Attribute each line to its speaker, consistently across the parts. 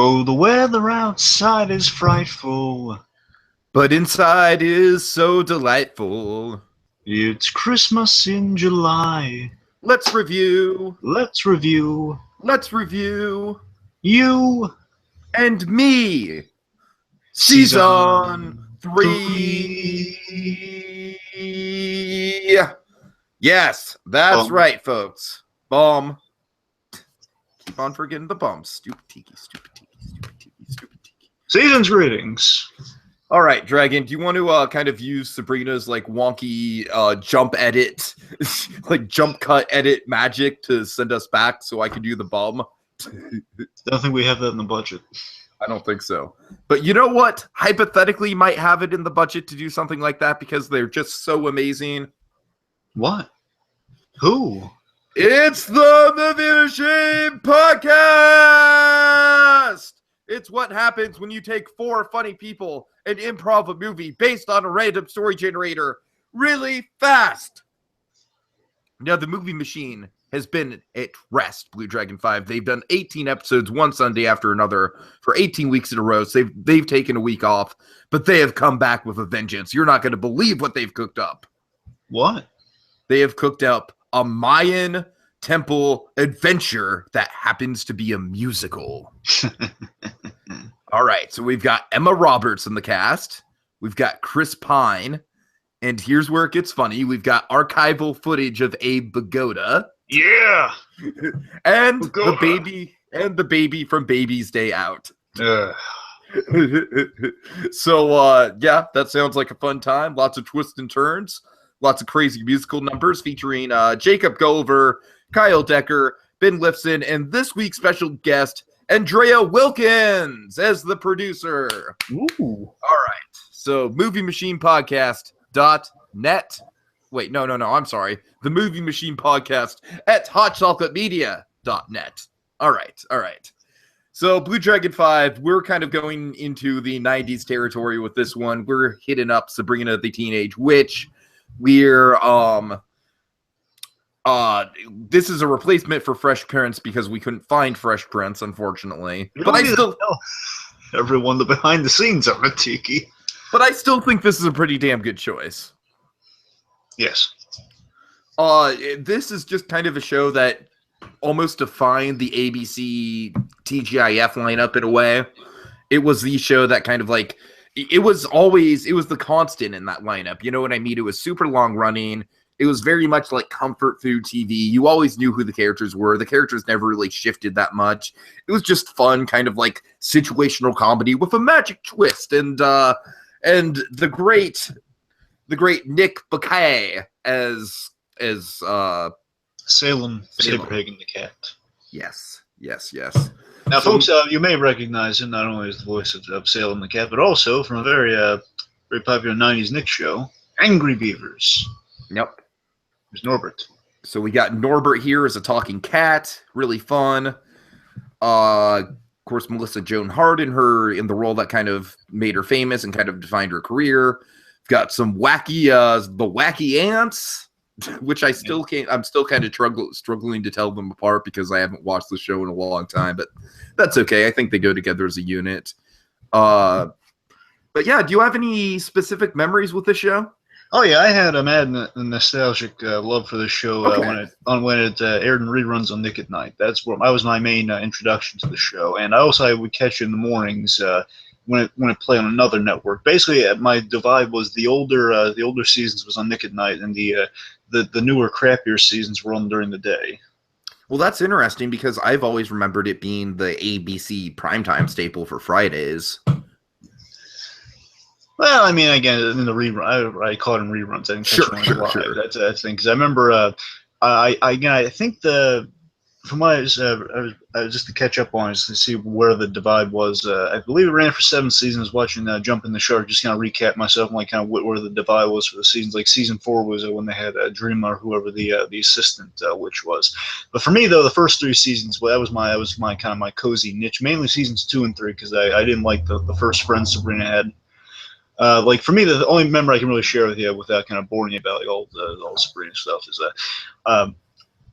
Speaker 1: Oh, the weather outside is frightful,
Speaker 2: but inside is so delightful.
Speaker 1: It's Christmas in July.
Speaker 2: Let's review.
Speaker 1: Let's review.
Speaker 2: Let's review.
Speaker 1: You
Speaker 2: and me. Season 3. Yes, that's right, folks. Bomb. Keep on forgetting the bomb. Stupid Tiki, stupid Tiki, stupid Tiki, stupid Tiki.
Speaker 1: Season's greetings.
Speaker 2: All right, Dragon, do you want to kind of use Sabrina's like wonky jump edit, like jump cut edit magic to send us back so I can do the bomb?
Speaker 1: Don't think we have that in the budget.
Speaker 2: I don't think so. But you know what? Hypothetically, might have it in the budget to do something like that because they're just so amazing.
Speaker 1: What? Who?
Speaker 2: It's the Movie Machine Podcast! It's what happens when you take 4 funny people and improv a movie based on a random story generator really fast. Now, the Movie Machine has been at rest, BlueDragonFive. They've done 18 episodes one Sunday after another for 18 weeks in a row. So they've taken a week off, but they have come back with a vengeance. You're not going to believe what they've cooked up.
Speaker 1: What?
Speaker 2: They have cooked up a Mayan temple adventure that happens to be a musical. All right, so we've got Emma Roberts in the cast. We've got Chris Pine. And here's where it gets funny. We've got archival footage of Abe Vigoda.
Speaker 1: Yeah.
Speaker 2: And the baby from Baby's Day Out. So yeah, that sounds like a fun time. Lots of twists and turns, lots of crazy musical numbers featuring Jacob Gulliver, Kyle Decker, Ben Lifson, and this week's special guest, Andrea Wilkins, as the producer.
Speaker 1: Ooh.
Speaker 2: All right. So moviemachinepodcast.net. Wait, no, I'm sorry. The Movie Machine Podcast at hotchocolatemedia.net. All right. So BlueDragonFive, we're kind of going into the 90s territory with this one. We're hitting up Sabrina the Teenage Witch. We're this is a replacement for Fresh Prince because we couldn't find Fresh Prince, unfortunately. But I still
Speaker 1: everyone the behind the scenes of it, Tiki.
Speaker 2: But I still think this is a pretty damn good choice.
Speaker 1: Yes.
Speaker 2: This is just kind of a show that almost defined the ABC TGIF lineup in a way. It was the show that kind of like, it was the constant in that lineup. You know what I mean? It was super long running. It was very much like comfort food TV. You always knew who the characters were. The characters never really shifted that much. It was just fun, kind of like situational comedy with a magic twist. And the great Nick Bakay as
Speaker 1: Salem Saberhagen the cat.
Speaker 2: Yes.
Speaker 1: Now, folks, you may recognize him not only as the voice of Salem the cat, but also from a very popular 90s Nick show, Angry Beavers.
Speaker 2: Yep.
Speaker 1: There's Norbert.
Speaker 2: So we got Norbert here as a talking cat. Really fun. Of course, Melissa Joan Hart in the role that kind of made her famous and kind of defined her career. Got some wacky, the wacky ants, which I still can't. I'm still kind of struggling to tell them apart because I haven't watched the show in a long time. But that's okay. I think they go together as a unit. But yeah, do you have any specific memories with the show?
Speaker 1: Oh yeah, I had a mad nostalgic love for this show when it aired in reruns on Nick at Night. That was my main introduction to the show, and I would catch it in the mornings when it played on another network. Basically, my divide was the older seasons was on Nick at Night, and the newer, crappier seasons were on during the day.
Speaker 2: Well, that's interesting because I've always remembered it being the ABC primetime staple for Fridays.
Speaker 1: Well, I mean, again, in the rerun, I caught in reruns. I didn't catch them live.
Speaker 2: Sure.
Speaker 1: That's the thing, because I remember, I think from what I was just to catch up on is to see where the divide was. I believe it ran for 7 seasons. Watching Jump in the Shark, just kind of recap myself, like kind of where the divide was for the seasons. Like season 4 was when they had Dreamer, whoever the assistant witch was. But for me though, the first 3 seasons, well, that was my kind of my cozy niche. Mainly seasons 2 and 3 because I didn't like the first friends Sabrina had. Like for me, the only memory I can really share with you without kind of boring you about like all the Sabrina stuff is that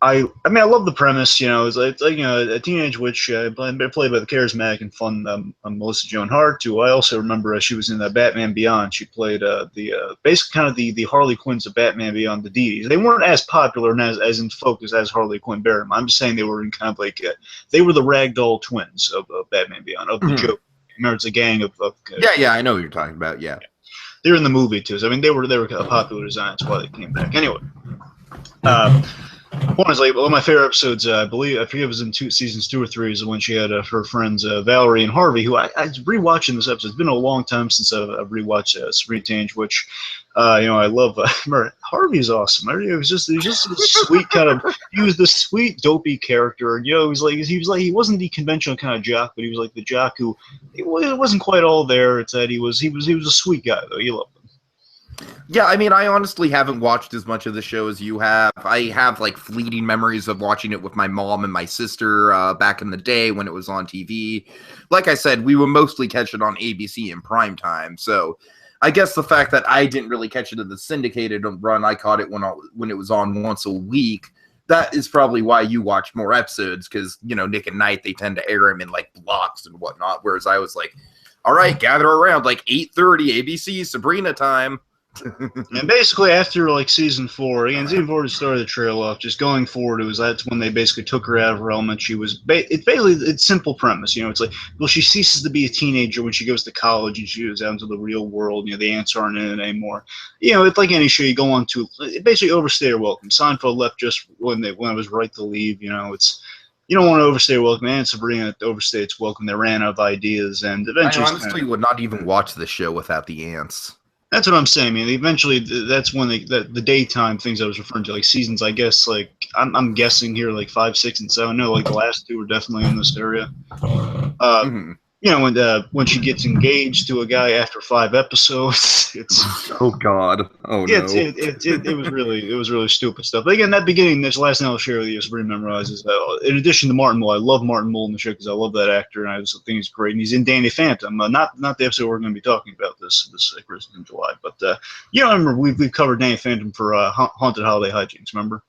Speaker 1: I love the premise. It's like a teenage witch played by the charismatic and fun Melissa Joan Hart. Who I also remember she was in Batman Beyond. She played the basically kind of the Harley Quinns of Batman Beyond, the Dees. They weren't as popular and as in focus as Harley Quinn Barrymore. I'm just saying they were in kind of like they were the ragdoll twins of Batman Beyond, of the Joker. Remember, it's a gang of
Speaker 2: yeah, I know what you're talking about. Yeah,
Speaker 1: they're in the movie too. So I mean, they were a popular design. That's why they came back. Anyway. One is like one of my favorite episodes. I forget if it was in seasons 2 or 3. Is when she had her friends Valerie and Harvey. Who I rewatching this episode. It's been a long time since I've rewatched Sabrina the Teenage Witch. I love Harvey's awesome. He was just a sweet kind of. He was the sweet dopey character. He wasn't the conventional kind of jock, but he was like the jock who it wasn't quite all there. It's that he was a sweet guy though. You loved him.
Speaker 2: Yeah, I mean, I honestly haven't watched as much of the show as you have. I have, like, fleeting memories of watching it with my mom and my sister back in the day when it was on TV. Like I said, we would mostly catch it on ABC in prime time, so I guess the fact that I didn't really catch it in the syndicated run, I caught it when it was on once a week. That is probably why you watch more episodes, because, Nick and Night, they tend to air them in, like, blocks and whatnot, whereas I was like, all right, gather around, like, 8:30 ABC, Sabrina time.
Speaker 1: And basically after like season 4, again, season 4 started the trail off. Just going forward, that's when they basically took her out of her element. She was it's simple premise. It's like, well, she ceases to be a teenager when she goes to college and she goes out into the real world. The ants aren't in it anymore. It's like any show you go on to. It basically overstay her welcome. Seinfeld left just when it was right to leave. It's. You don't want to overstay your welcome, and Sabrina overstayed its welcome. They ran out of ideas, and eventually.
Speaker 2: I honestly would not even watch the show without the ants.
Speaker 1: That's what I'm saying, man. Eventually, that's when the daytime things I was referring to, like seasons. I guess, like I'm guessing here, like 5, 6, and 7. No, like the last 2 are definitely in this area. When she gets engaged to a guy after 5 episodes, it's
Speaker 2: oh god, oh no,
Speaker 1: it was really stupid stuff. But again, that beginning, this last thing I'll share with you, Sabrina memorizes. In addition to Martin Mull, I love Martin Mull in the show because I love that actor and I just think he's great. And he's in Danny Phantom, not the episode we're going to be talking about this Christmas in July, but I remember we've covered Danny Phantom for Haunted Holiday Hijinks. Remember?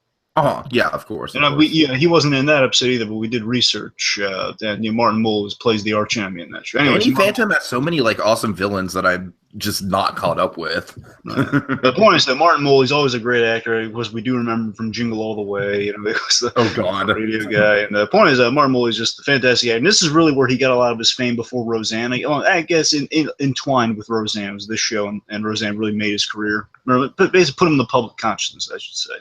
Speaker 2: Yeah, of course.
Speaker 1: And he wasn't in that episode either, but we did research. And Martin Mull plays the arch enemy in that show. Anyway,
Speaker 2: Danny Phantom has so many like awesome villains that I'm just not caught up with.
Speaker 1: The point is that Martin Mull, he's always a great actor. Because we do remember him from Jingle All the Way. He was the radio guy. And the point is that Martin Mull is just a fantastic actor. And this is really where he got a lot of his fame before Roseanne. I guess entwined with Roseanne was this show, and Roseanne really made his career. Basically put him in the public consciousness, I should say.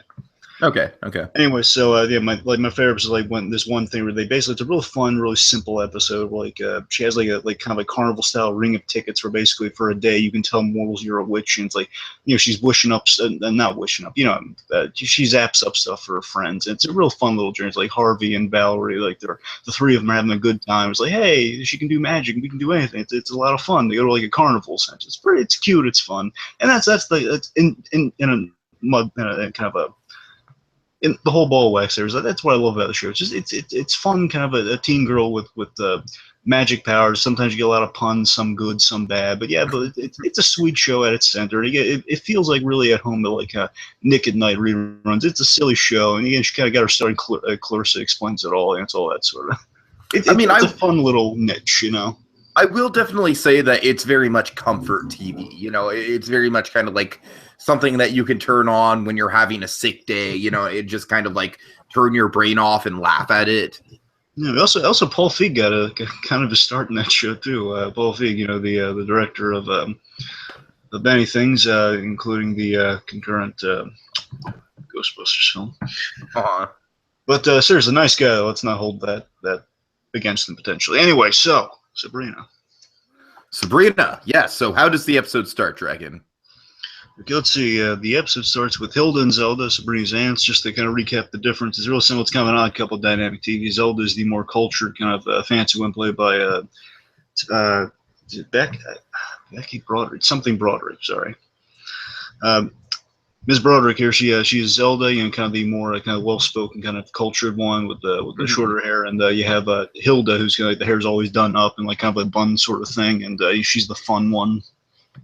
Speaker 2: Okay.
Speaker 1: Anyway, so my favorite episode is like this one thing where they basically, it's a real fun, really simple episode. Like she has like kind of a carnival style ring of tickets where basically for a day you can tell mortals you're a witch, and it's like she's wishing up, not wishing up, she zaps up stuff for her friends. And it's a real fun little journey. It's like Harvey and Valerie, like the 3 of them are having a good time. It's like, hey, she can do magic, we can do anything. It's a lot of fun. They go to like a carnival sense. It's cute, it's fun, and that's in a kind of a. In the whole ball of wax there, that's what I love about the show. It's just it's fun, kind of a teen girl with magic powers. Sometimes you get a lot of puns, some good, some bad, but it's a sweet show at its center. It feels like really at home to like Nick at Night reruns. It's a silly show, and again, she kind of got her start in Clarissa Explains It All, and it's all that sort of. It's a fun little niche,
Speaker 2: I will definitely say that it's very much comfort TV. It's very much kind of like something that you can turn on when you're having a sick day. It just kind of like turn your brain off and laugh at it.
Speaker 1: Yeah, also Paul Feig got a kind of a start in that show too. Paul Feig, the director of many things, including the concurrent Ghostbusters film. But seriously, nice guy. Let's not hold that against him potentially. Anyway, so Sabrina,
Speaker 2: yes. So how does the episode start, Dragon?
Speaker 1: Okay, let's see. The episode starts with Hilda and Zelda, Sabrina's aunts. Just to kind of recap the difference, it's real simple. It's kind of an odd couple dynamic TV. Zelda is the more cultured, kind of fancy one, played by Becky Broderick, something Broderick. Sorry, Ms. Broderick here. She is Zelda, kind of the more kind of well-spoken, kind of cultured one with the shorter hair, and you have Hilda, who's kind of like the hair's always done up and like kind of a bun sort of thing, and she's the fun one.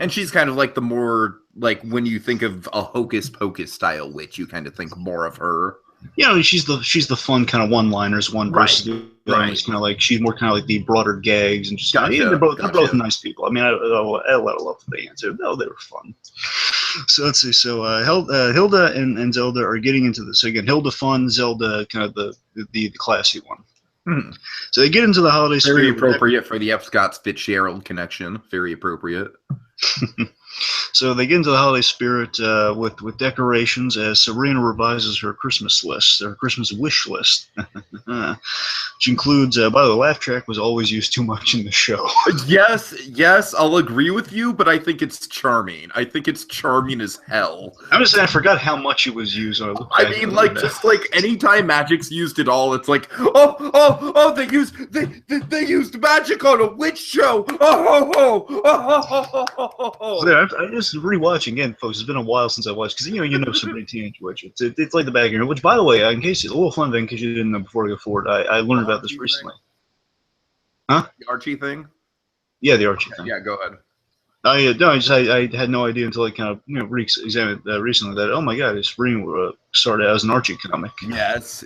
Speaker 2: And she's kind of like the more, like, when you think of a Hocus Pocus style witch, you kind of think more of her.
Speaker 1: you know, she's the fun kind of one-liners one versus the other.
Speaker 2: Right.
Speaker 1: It's kind of like she's more kind of like the broader gags and just
Speaker 2: Gotcha.
Speaker 1: yeah, they're both nice people. I mean, I had a lot of love for the answer. No, they were fun. So let's see. So Hilda and Zelda are getting into this. So again, Hilda fun, Zelda kind of the classy one. So they get into the holiday spirit.
Speaker 2: Very appropriate for the F. Scott Fitzgerald connection. Very appropriate.
Speaker 1: So they get into the holiday spirit with decorations as Sabrina revises her Christmas list, her Christmas wish list, which includes, by the way, the laugh track was always used too much in the show.
Speaker 2: Yes, I'll agree with you, but I think it's charming. I think it's charming as hell.
Speaker 1: I'm just saying, I forgot how much it was used.
Speaker 2: I mean, like, just like anytime magic's used at all, it's like, oh, they used magic on a witch show.
Speaker 1: So I just rewatching again, folks. It's been a while since I watched because you know Sabrina the Teenage Witch. It's like the bag here. Which, by the way, in case it's a little fun thing, in case you didn't know before we go forward, I learned about this recently. Huh?
Speaker 2: The Archie thing?
Speaker 1: Yeah, the Archie thing.
Speaker 2: Yeah, go ahead.
Speaker 1: I had no idea until I kind of re-examined recently that, oh my god, Sabrina started out as an Archie comic.
Speaker 2: Yes.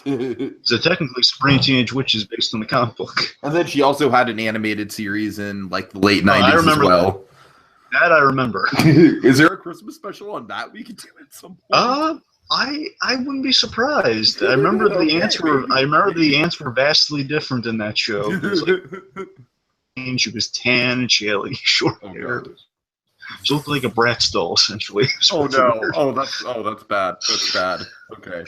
Speaker 1: So technically, Sabrina Teenage Witch is based on the comic book. And
Speaker 2: then she also had an animated series in like the late 90s as well.
Speaker 1: That I remember.
Speaker 2: Is there a Christmas special on that we could do at some point?
Speaker 1: I wouldn't be surprised. I remember the ants were vastly different in that show. She was tan and she had like short hair. She looked like a Bratz doll, essentially.
Speaker 2: Oh no! Weird. That's bad. That's bad. Okay.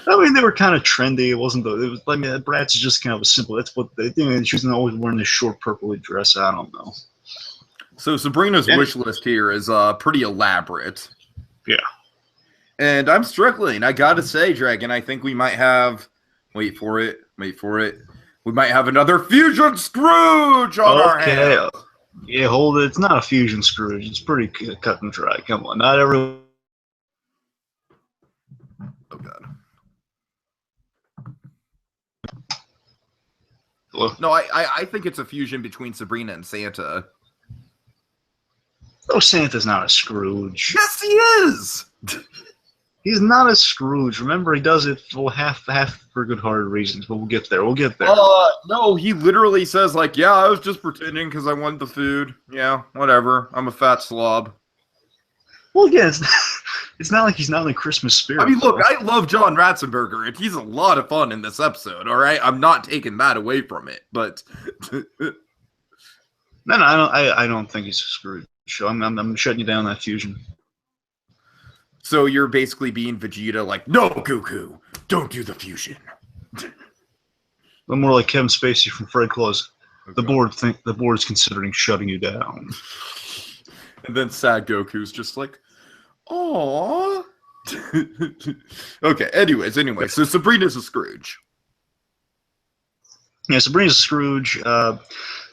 Speaker 1: I mean, they were kind of trendy. It wasn't though. It was. I mean, Bratz is just kind of a simple. That's what they do. She was always wearing this short purpley dress. I don't know.
Speaker 2: So Sabrina's wish list here is pretty elaborate.
Speaker 1: Yeah.
Speaker 2: And I'm struggling. I gotta say, Dragon, I think we might have. Wait for it. We might have another fusion Scrooge on our hands.
Speaker 1: Yeah, hold it. It's not a fusion Scrooge. It's pretty cut and dry. Come on, not everyone.
Speaker 2: Oh god.
Speaker 1: Hello?
Speaker 2: No, I think it's a fusion between Sabrina and Santa.
Speaker 1: Oh, Santa's not a Scrooge.
Speaker 2: Yes, he is.
Speaker 1: He's not a Scrooge. Remember, he does it for half for good-hearted reasons. But we'll get there.
Speaker 2: No, he literally says like, "Yeah, I was just pretending because I wanted the food. Yeah, whatever. I'm a fat slob."
Speaker 1: Well, again, it's not like he's not in the Christmas spirit.
Speaker 2: I mean, look, I love John Ratzenberger, and he's a lot of fun in this episode. All right, I'm not taking that away from it, but
Speaker 1: no, I don't think he's a Scrooge. I'm shutting you down that fusion.
Speaker 2: So you're basically being Vegeta, like, no, Goku, don't do the fusion.
Speaker 1: A more like Kevin Spacey from Fred Claus. Okay. The board's considering shutting you down.
Speaker 2: And then sad Goku's just like, aww. Okay, anyways, so Sabrina's a Scrooge.
Speaker 1: Yeah, Sabrina's a Scrooge.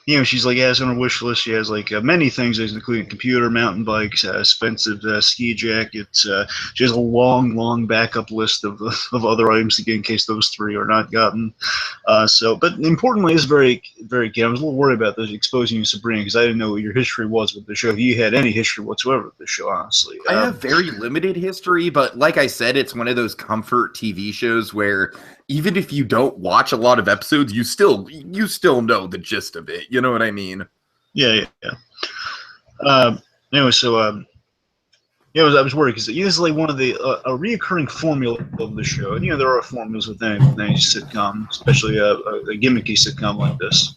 Speaker 1: You know, she's like has on her wish list. She has like many things, including computer, mountain bikes, expensive ski jackets. She has a long backup list of other items to get in case those three are not gotten. But importantly, it's very key. I was a little worried about this exposing you to Sabrina because I didn't know what your history was with the show. If you had any history whatsoever with the show, honestly.
Speaker 2: I have very limited history, but like I said, it's one of those comfort TV shows where even if you don't watch a lot of episodes, you still know the gist of it. You know what I mean?
Speaker 1: Yeah. Anyway, so I was worried because this is like one of the a reoccurring formula of the show, and there are formulas with any sitcom, especially a gimmicky sitcom like this.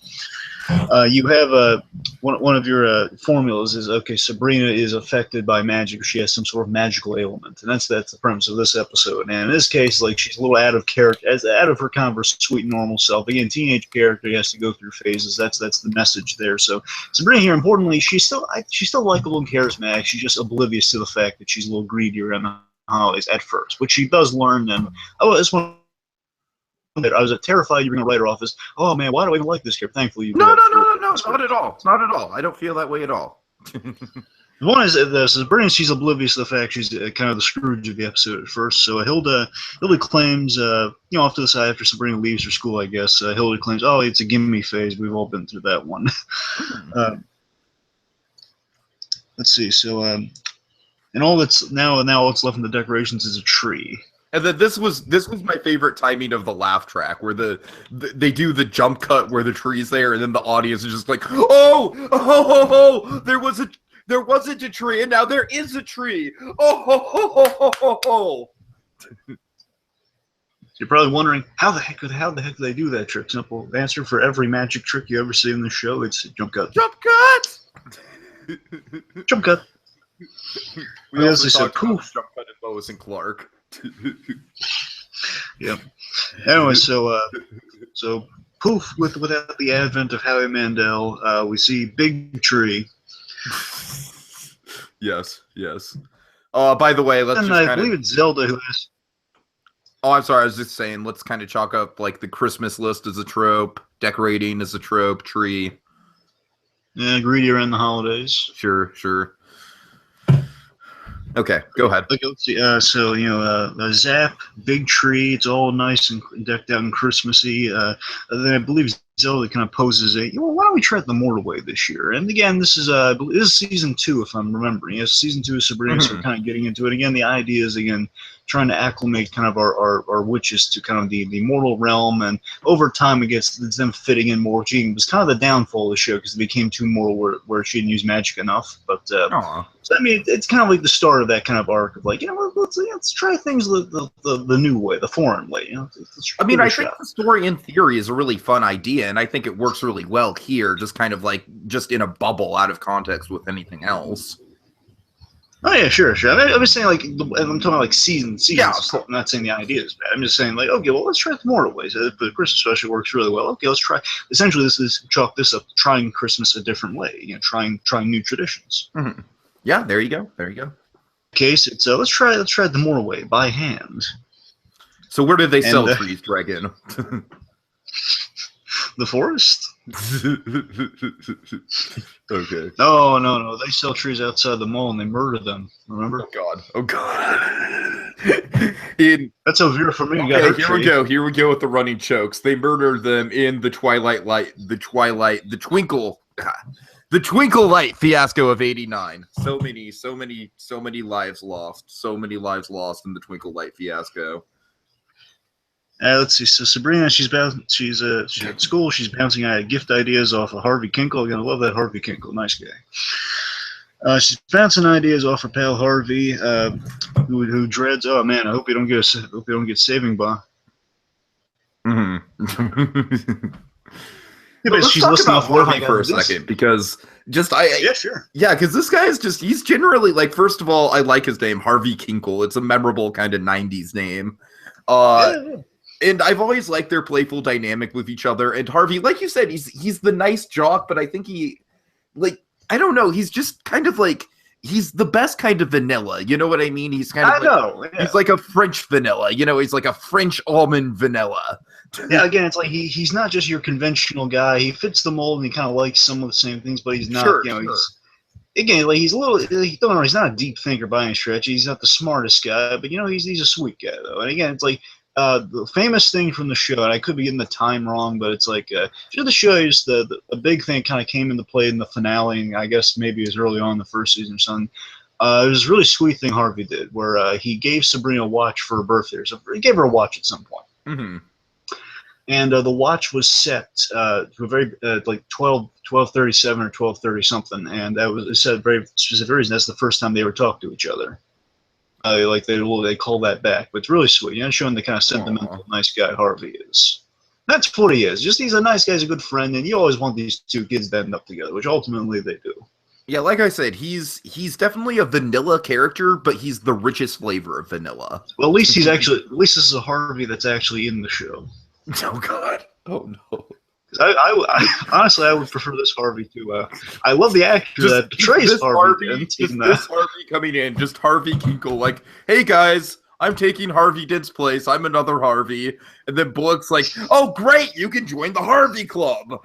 Speaker 1: You have one of your formulas is okay. Sabrina is affected by magic. She has some sort of magical ailment, and that's the premise of this episode. And in this case, like she's a little out of character, out of her kind of her sweet normal self. Again, teenage character has to go through phases. That's the message there. So Sabrina here, importantly, she's still likable and charismatic. She's just oblivious to the fact that she's a little greedy around the holidays at first, which she does learn. And this one. I was terrified you were going to write her off as, oh man, why do I even like this character? Thankfully, you
Speaker 2: No, not at all. Not at all. I don't feel that way at all.
Speaker 1: One is this: Sabrina, she's oblivious to the fact she's kind of the Scrooge of the episode at first. So Hilda claims, off to the side after Sabrina leaves her school, I guess. Hilda claims, oh, it's a gimme phase. We've all been through that one. Let's see. So, and all that's now what's left in the decorations is a tree.
Speaker 2: And then this was my favorite timing of the laugh track, where they do the jump cut where the tree's there, and then the audience is just like, oh, there wasn't a tree, and now there is a tree. Oh.
Speaker 1: You're probably wondering how the heck do they do that trick? Simple answer for every magic trick you ever see in the show: it's jump cut.
Speaker 2: Jump cut.
Speaker 1: Jump cut.
Speaker 2: We also said poof. Jump cut and Lois and Clark.
Speaker 1: Yeah. Anyway, so poof without the advent of Howie Mandel, we see big tree.
Speaker 2: Yes. By the way, let's
Speaker 1: and
Speaker 2: just
Speaker 1: I believe it's Zelda who has.
Speaker 2: Oh, I'm sorry. I was just saying, let's kind of chalk up like the Christmas list as a trope, decorating as a trope, tree.
Speaker 1: Yeah, greedy around the holidays.
Speaker 2: Sure. Okay, go ahead.
Speaker 1: Okay, let's see. So Zap, big tree. It's all nice and decked out and Christmassy. Then I believe Zelda kind of poses why don't we try it the Mortal way this year? And again, this is season 2, if I'm remembering. Yes, season 2 of Sabrina, so we're kind of getting into it again. The idea is trying to acclimate kind of our witches to kind of the mortal realm, and over time it's them fitting in more. It was kind of the downfall of the show because it became too mortal where she didn't use magic enough. But so I mean, it's kind of like the start of that kind of arc of like, let's try things the new way, the foreign way.
Speaker 2: I mean, I think the story in theory is a really fun idea, and I think it works really well here, just kind of like just in a bubble out of context with anything else.
Speaker 1: Oh yeah, sure. I'm just saying, like, I'm talking about like seasons. Yeah, I'm not saying the idea is bad. I'm just saying, like, okay, well, let's try it more ways. The Christmas special works really well. Okay, let's try. Essentially, this is chalk this up, trying Christmas a different way. Trying new traditions.
Speaker 2: Mm-hmm. Yeah, there you go.
Speaker 1: Case, it's let's try it the Mortal way by hand.
Speaker 2: So where do they sell trees, Dragon?
Speaker 1: The forest.
Speaker 2: Okay.
Speaker 1: No. They sell trees outside the mall and they murder them. Remember?
Speaker 2: Oh God.
Speaker 1: That's a view for me.
Speaker 2: Okay, here we go with the running chokes. They murdered them in the Twinkle Light fiasco of '89. So many lives lost. So many lives lost in the Twinkle Light fiasco.
Speaker 1: Let's see. So Sabrina, she's at school. She's bouncing gift ideas off of Harvey Kinkle. Again, I love that Harvey Kinkle. Nice guy. She's bouncing ideas off her pal Harvey, who dreads. Oh man, I hope you don't get saving bond.
Speaker 2: Mm-hmm.
Speaker 1: Yeah,
Speaker 2: let's
Speaker 1: she's
Speaker 2: talk
Speaker 1: listening
Speaker 2: about Harvey for a second, because because this guy is he's generally, like, first of all, I like his name, Harvey Kinkle. It's a memorable kind of 90s name. And I've always liked their playful dynamic with each other. And Harvey, like you said, he's the nice jock, but I think I don't know, he's just kind of like, he's the best kind of vanilla. You know what I mean? He's kind of he's like a French vanilla. He's like a French almond vanilla.
Speaker 1: Yeah, again, it's like he's not just your conventional guy. He fits the mold and he kind of likes some of the same things, but he's not. Again, like he's a little. He's not a deep thinker by any stretch. He's not the smartest guy, but he's a sweet guy though. And again, it's like the famous thing from the show, and I could be getting the time wrong, but it's like the show is the big thing kind of came into play in the finale, and I guess maybe as early on in the first season or something. It was a really sweet thing Harvey did, where he gave Sabrina a watch for her birthday. So he gave her a watch at some point. Mm-hmm. And the watch was set to a very like 12:37 or 12:30 something, and that was set a very specific reason. That's the first time they ever talked to each other. They call that back, but it's really sweet. Showing the kind of sentimental, nice guy Harvey is. That's what he is. Just he's a nice guy, he's a good friend, and you always want these two kids to end up together, which ultimately they do.
Speaker 2: Yeah, like I said, he's definitely a vanilla character, but he's the richest flavor of vanilla.
Speaker 1: Well, at least this is a Harvey that's actually in the show.
Speaker 2: Oh God! Oh no!
Speaker 1: I honestly, I would prefer this Harvey to. I love the actor that portrays Harvey.
Speaker 2: This Harvey coming in, just Harvey Kinkle, like, hey guys, I'm taking Harvey Dent's place. I'm another Harvey, and then Bullock's like, oh great, you can join the Harvey Club.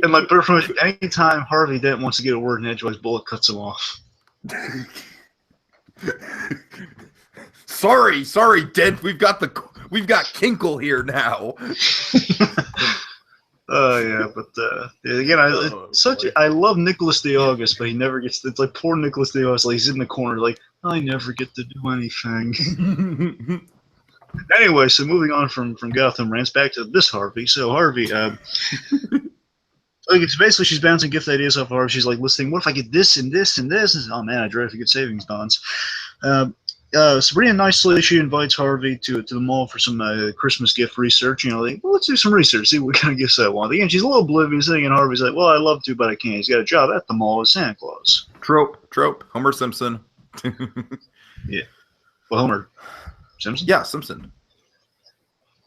Speaker 1: And my preference, anytime Harvey Dent wants to get a word in edgewise, Bullock cuts him off.
Speaker 2: Sorry, Dent. We've got Kinkle here now.
Speaker 1: Oh yeah, but again, I love Nicholas de August, but he never gets. It's like poor Nicholas de August. Like, he's in the corner, like, I never get to do anything. Anyway, so moving on from Gotham rants back to this Harvey. So Harvey, like it's basically she's bouncing gift ideas off Harvey. She's like listing, what if I get this and this and this? And, oh man, I dread if I get savings bonds. Sabrina nicely, she invites Harvey to the mall for some Christmas gift research. You know, like, well, let's do some research, see what kind of gifts I want. Again, she's a little oblivious, and Harvey's like, well, I love to, but I can't. He's got a job at the mall as Santa Claus.
Speaker 2: Trope, Homer Simpson.
Speaker 1: Yeah. Well, Homer Simpson?
Speaker 2: Yeah, Simpson.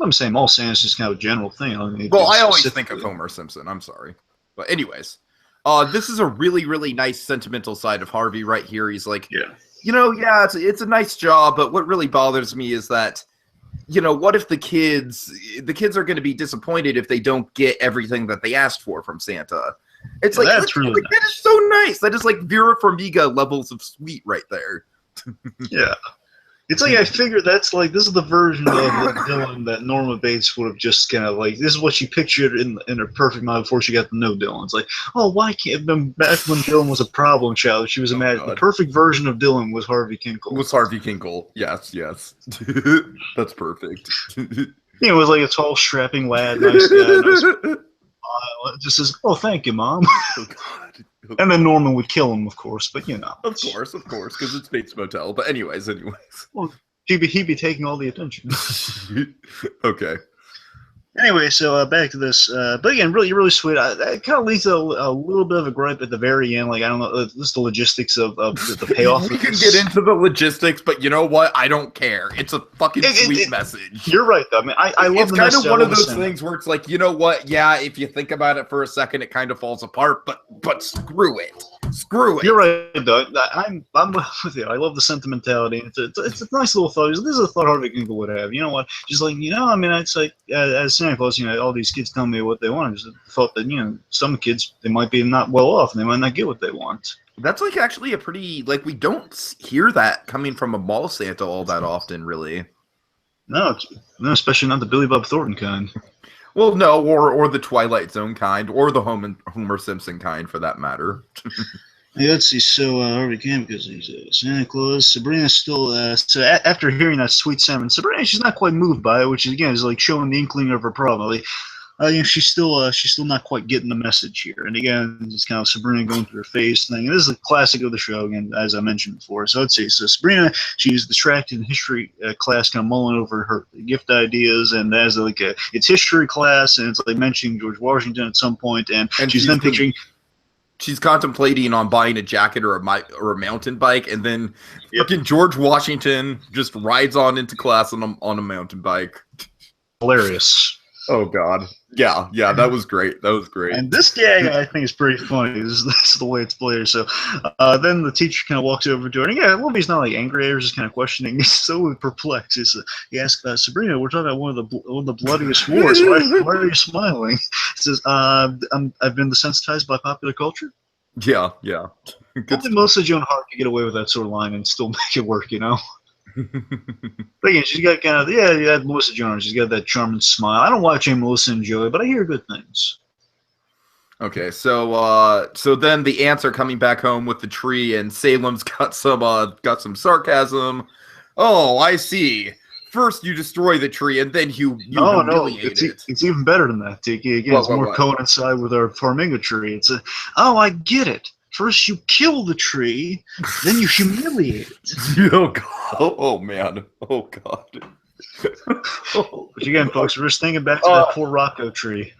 Speaker 1: I'm saying all Santa's just kind of a general thing.
Speaker 2: I always think of Homer Simpson. I'm sorry. But anyways, this is a really, really nice sentimental side of Harvey right here. He's like,
Speaker 1: yeah.
Speaker 2: You know, yeah, it's a nice job, but what really bothers me is that, you know, what if the kids are going to be disappointed if they don't get everything that they asked for from Santa? It's like,
Speaker 1: that's really nice.
Speaker 2: That is so nice. That is like Vera Farmiga levels of sweet right there.
Speaker 1: Yeah. It's like I figured that's like this is the version of the Dylan that Norma Bates would have just kind of like this is what she pictured in her perfect mind before she got to know Dylan. It's like, oh, why can't back when Dylan was a problem child, she was imagining the perfect version of Dylan was Harvey Kinkle.
Speaker 2: Yes. That's perfect.
Speaker 1: It was like a tall, strapping lad, nice guy, just says, "Oh, thank you, Mom."
Speaker 2: Oh God.
Speaker 1: And then Norman would kill him, of course, but you know.
Speaker 2: Of course, because it's Bates Motel. But anyways.
Speaker 1: Well, he'd be taking all the attention.
Speaker 2: Okay.
Speaker 1: Anyway, so back to this. But again, really sweet. That kind of leads to a little bit of a gripe at the very end. Like, I don't know, just the logistics of the payoff.
Speaker 2: We can get into the logistics, but you know what? I don't care. It's a fucking sweet message.
Speaker 1: You're right, though. I mean, I love
Speaker 2: it's kind of one of those things where it's like, you know what? Yeah, if you think about it for a second, it kind of falls apart, but screw it. Screw it.
Speaker 1: You're right, though. I'm with you. I love the sentimentality. It's a nice little thought. This is a thought Harvey Kinkle would have. You know what? Just like, you know, I mean, it's like, as Santa Claus, you know, all these kids tell me what they want. I just thought that, you know, some kids, they might be not well off and they might not get what they want.
Speaker 2: That's like actually a pretty, like, we don't hear that coming from a mall Santa all that often, really.
Speaker 1: No, especially not the Billy Bob Thornton kind.
Speaker 2: Well, no, or the Twilight Zone kind, or the Homer Simpson kind, for that matter.
Speaker 1: Yeah, let's see. So Harvey came because he's Santa Claus. Sabrina's still. So after hearing that sweet salmon, Sabrina, she's not quite moved by it, which is again is like showing the inkling of her problem. Like, you know, she's still not quite getting the message here. And again, it's kind of Sabrina going through her phase thing. And this is a classic of the show, again, as I mentioned before. So let's see. So Sabrina, she's distracted in history class, kind of mulling over her gift ideas, and as like it's history class, and it's like mentioning George Washington at some point, and she's then picturing.
Speaker 2: She's contemplating on buying a jacket or a mountain bike, and then fucking George Washington just rides on into class on a mountain bike.
Speaker 1: Hilarious.
Speaker 2: Oh God. Yeah, that was great.
Speaker 1: And this gag, I think, is pretty funny. This is the way it's played. So then the teacher kind of walks over to her, and yeah, Libby's not like angry at her, just kind of questioning. He's so perplexed. He asks Sabrina, "We're talking about one of the bloodiest wars. Why are you smiling?" He says, "I've been desensitized by popular culture."
Speaker 2: Yeah.
Speaker 1: I think most of Joan Hart could get away with that sort of line and still make it work, you know. But again, she's got kind of Melissa Jones. She's got that charming smile. I don't watch any Melissa and Joey, but I hear good things.
Speaker 2: Okay, so then the ants are coming back home with the tree, and Salem's got some sarcasm. Oh, I see. First you destroy the tree, and then you humiliate it.
Speaker 1: It's even better than that, Tiki. Again, it's more coincide with our Farminga tree. It's I get it. First you kill the tree, then you humiliate it.
Speaker 2: Oh God! Oh man! Oh God!
Speaker 1: But again, folks, we're just thinking back to that poor Rocco tree.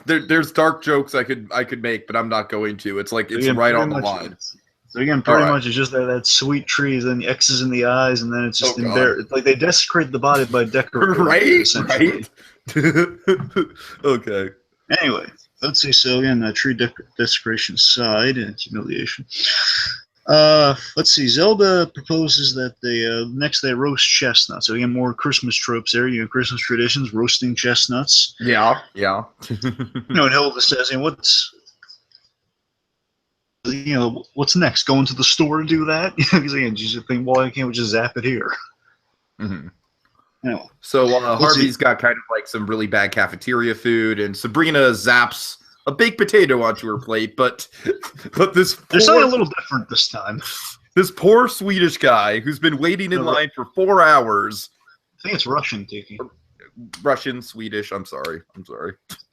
Speaker 2: There's dark jokes I could make, but I'm not going to. It's like it's right on the line.
Speaker 1: So again, pretty much it's just that sweet tree, then the X's in the eyes, and then it's just it's like they desecrate the body by decorating.
Speaker 2: Right. Okay.
Speaker 1: Anyway. Let's see. So again, tree desecration aside and humiliation. Let's see. Zelda proposes that they next they roast chestnuts. So again, more Christmas tropes there. You know, Christmas traditions, roasting chestnuts.
Speaker 2: Yeah.
Speaker 1: And Hilda says, what's next? Going to the store to do that? Because again, you just think, well, can't we just zap it here?
Speaker 2: Mm-hmm.
Speaker 1: Anyway,
Speaker 2: so Harvey's got kind of like some really bad cafeteria food, and Sabrina zaps a baked potato onto her plate, but this
Speaker 1: there's something a little different this time.
Speaker 2: This poor Swedish guy who's been waiting in line for 4 hours.
Speaker 1: I think it's Russian, Tiki.
Speaker 2: Russian, Swedish. I'm sorry.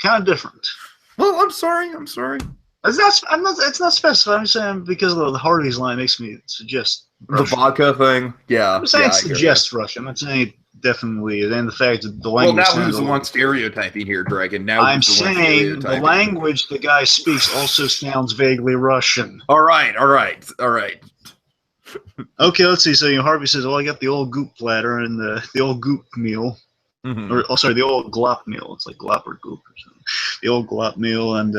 Speaker 1: Kind of different.
Speaker 2: Well, I'm sorry.
Speaker 1: It's not specified. I'm saying because of the Harvey's line makes me suggest Russian.
Speaker 2: The vodka thing. Yeah.
Speaker 1: I'm saying suggest Russian. I'm not saying it definitely is. And the fact that the language.
Speaker 2: Well, now who's the one stereotyping here, Dragon? Now
Speaker 1: I'm saying the language the guy speaks also sounds vaguely Russian.
Speaker 2: All right.
Speaker 1: Okay, let's see. So Harvey says, "Oh, I got the old goop platter and the old goop meal." Or sorry, the old glop meal. It's like glop or goop or something. The old glop meal, and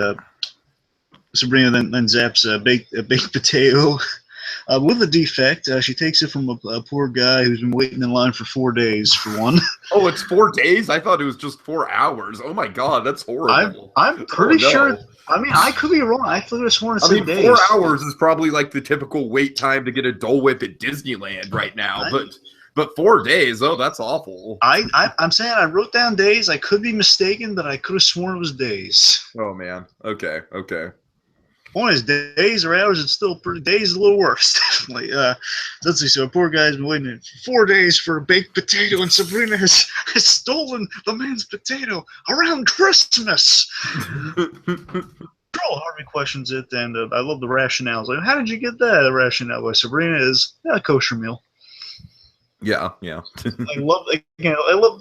Speaker 1: Sabrina then zaps a baked potato with a defect. She takes it from a poor guy who's been waiting in line for 4 days for one.
Speaker 2: Oh, it's 4 days? I thought it was just 4 hours. Oh my god, that's horrible.
Speaker 1: I'm pretty sure. I mean, I could be wrong. I thought it was 4 days.
Speaker 2: 4 hours is probably like the typical wait time to get a Dole Whip at Disneyland right now, But 4 days, oh, that's awful.
Speaker 1: I'm saying I wrote down days. I could be mistaken, but I could have sworn it was days.
Speaker 2: Oh man. Okay.
Speaker 1: Point is, days or hours, it's still pretty. Days is a little worse. Definitely. Let's see. So a poor guy's been waiting 4 days for a baked potato, and Sabrina has stolen the man's potato around Christmas. Harvey questions it, and I love the rationales. Like, how did you get that? The rationale by Sabrina is a kosher meal.
Speaker 2: Yeah.
Speaker 1: I love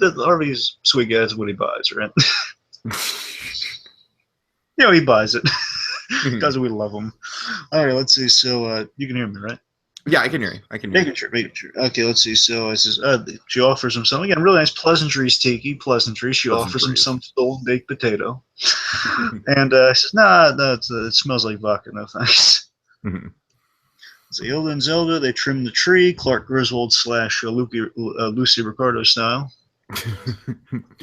Speaker 1: that Harvey's sweet guy is what he buys, right? He buys it because we love him. All right, let's see. So you can hear me, right?
Speaker 2: Yeah, I can hear you.
Speaker 1: Making sure. Okay, let's see. So it says she offers him something. Again, really nice pleasantries, Tiki. Pleasantries. She offers him some stolen baked potato, and says, "Nah, it smells like vodka. No thanks." So Hilda and Zelda, they trim the tree, Clark Griswold / Lucy Ricardo style.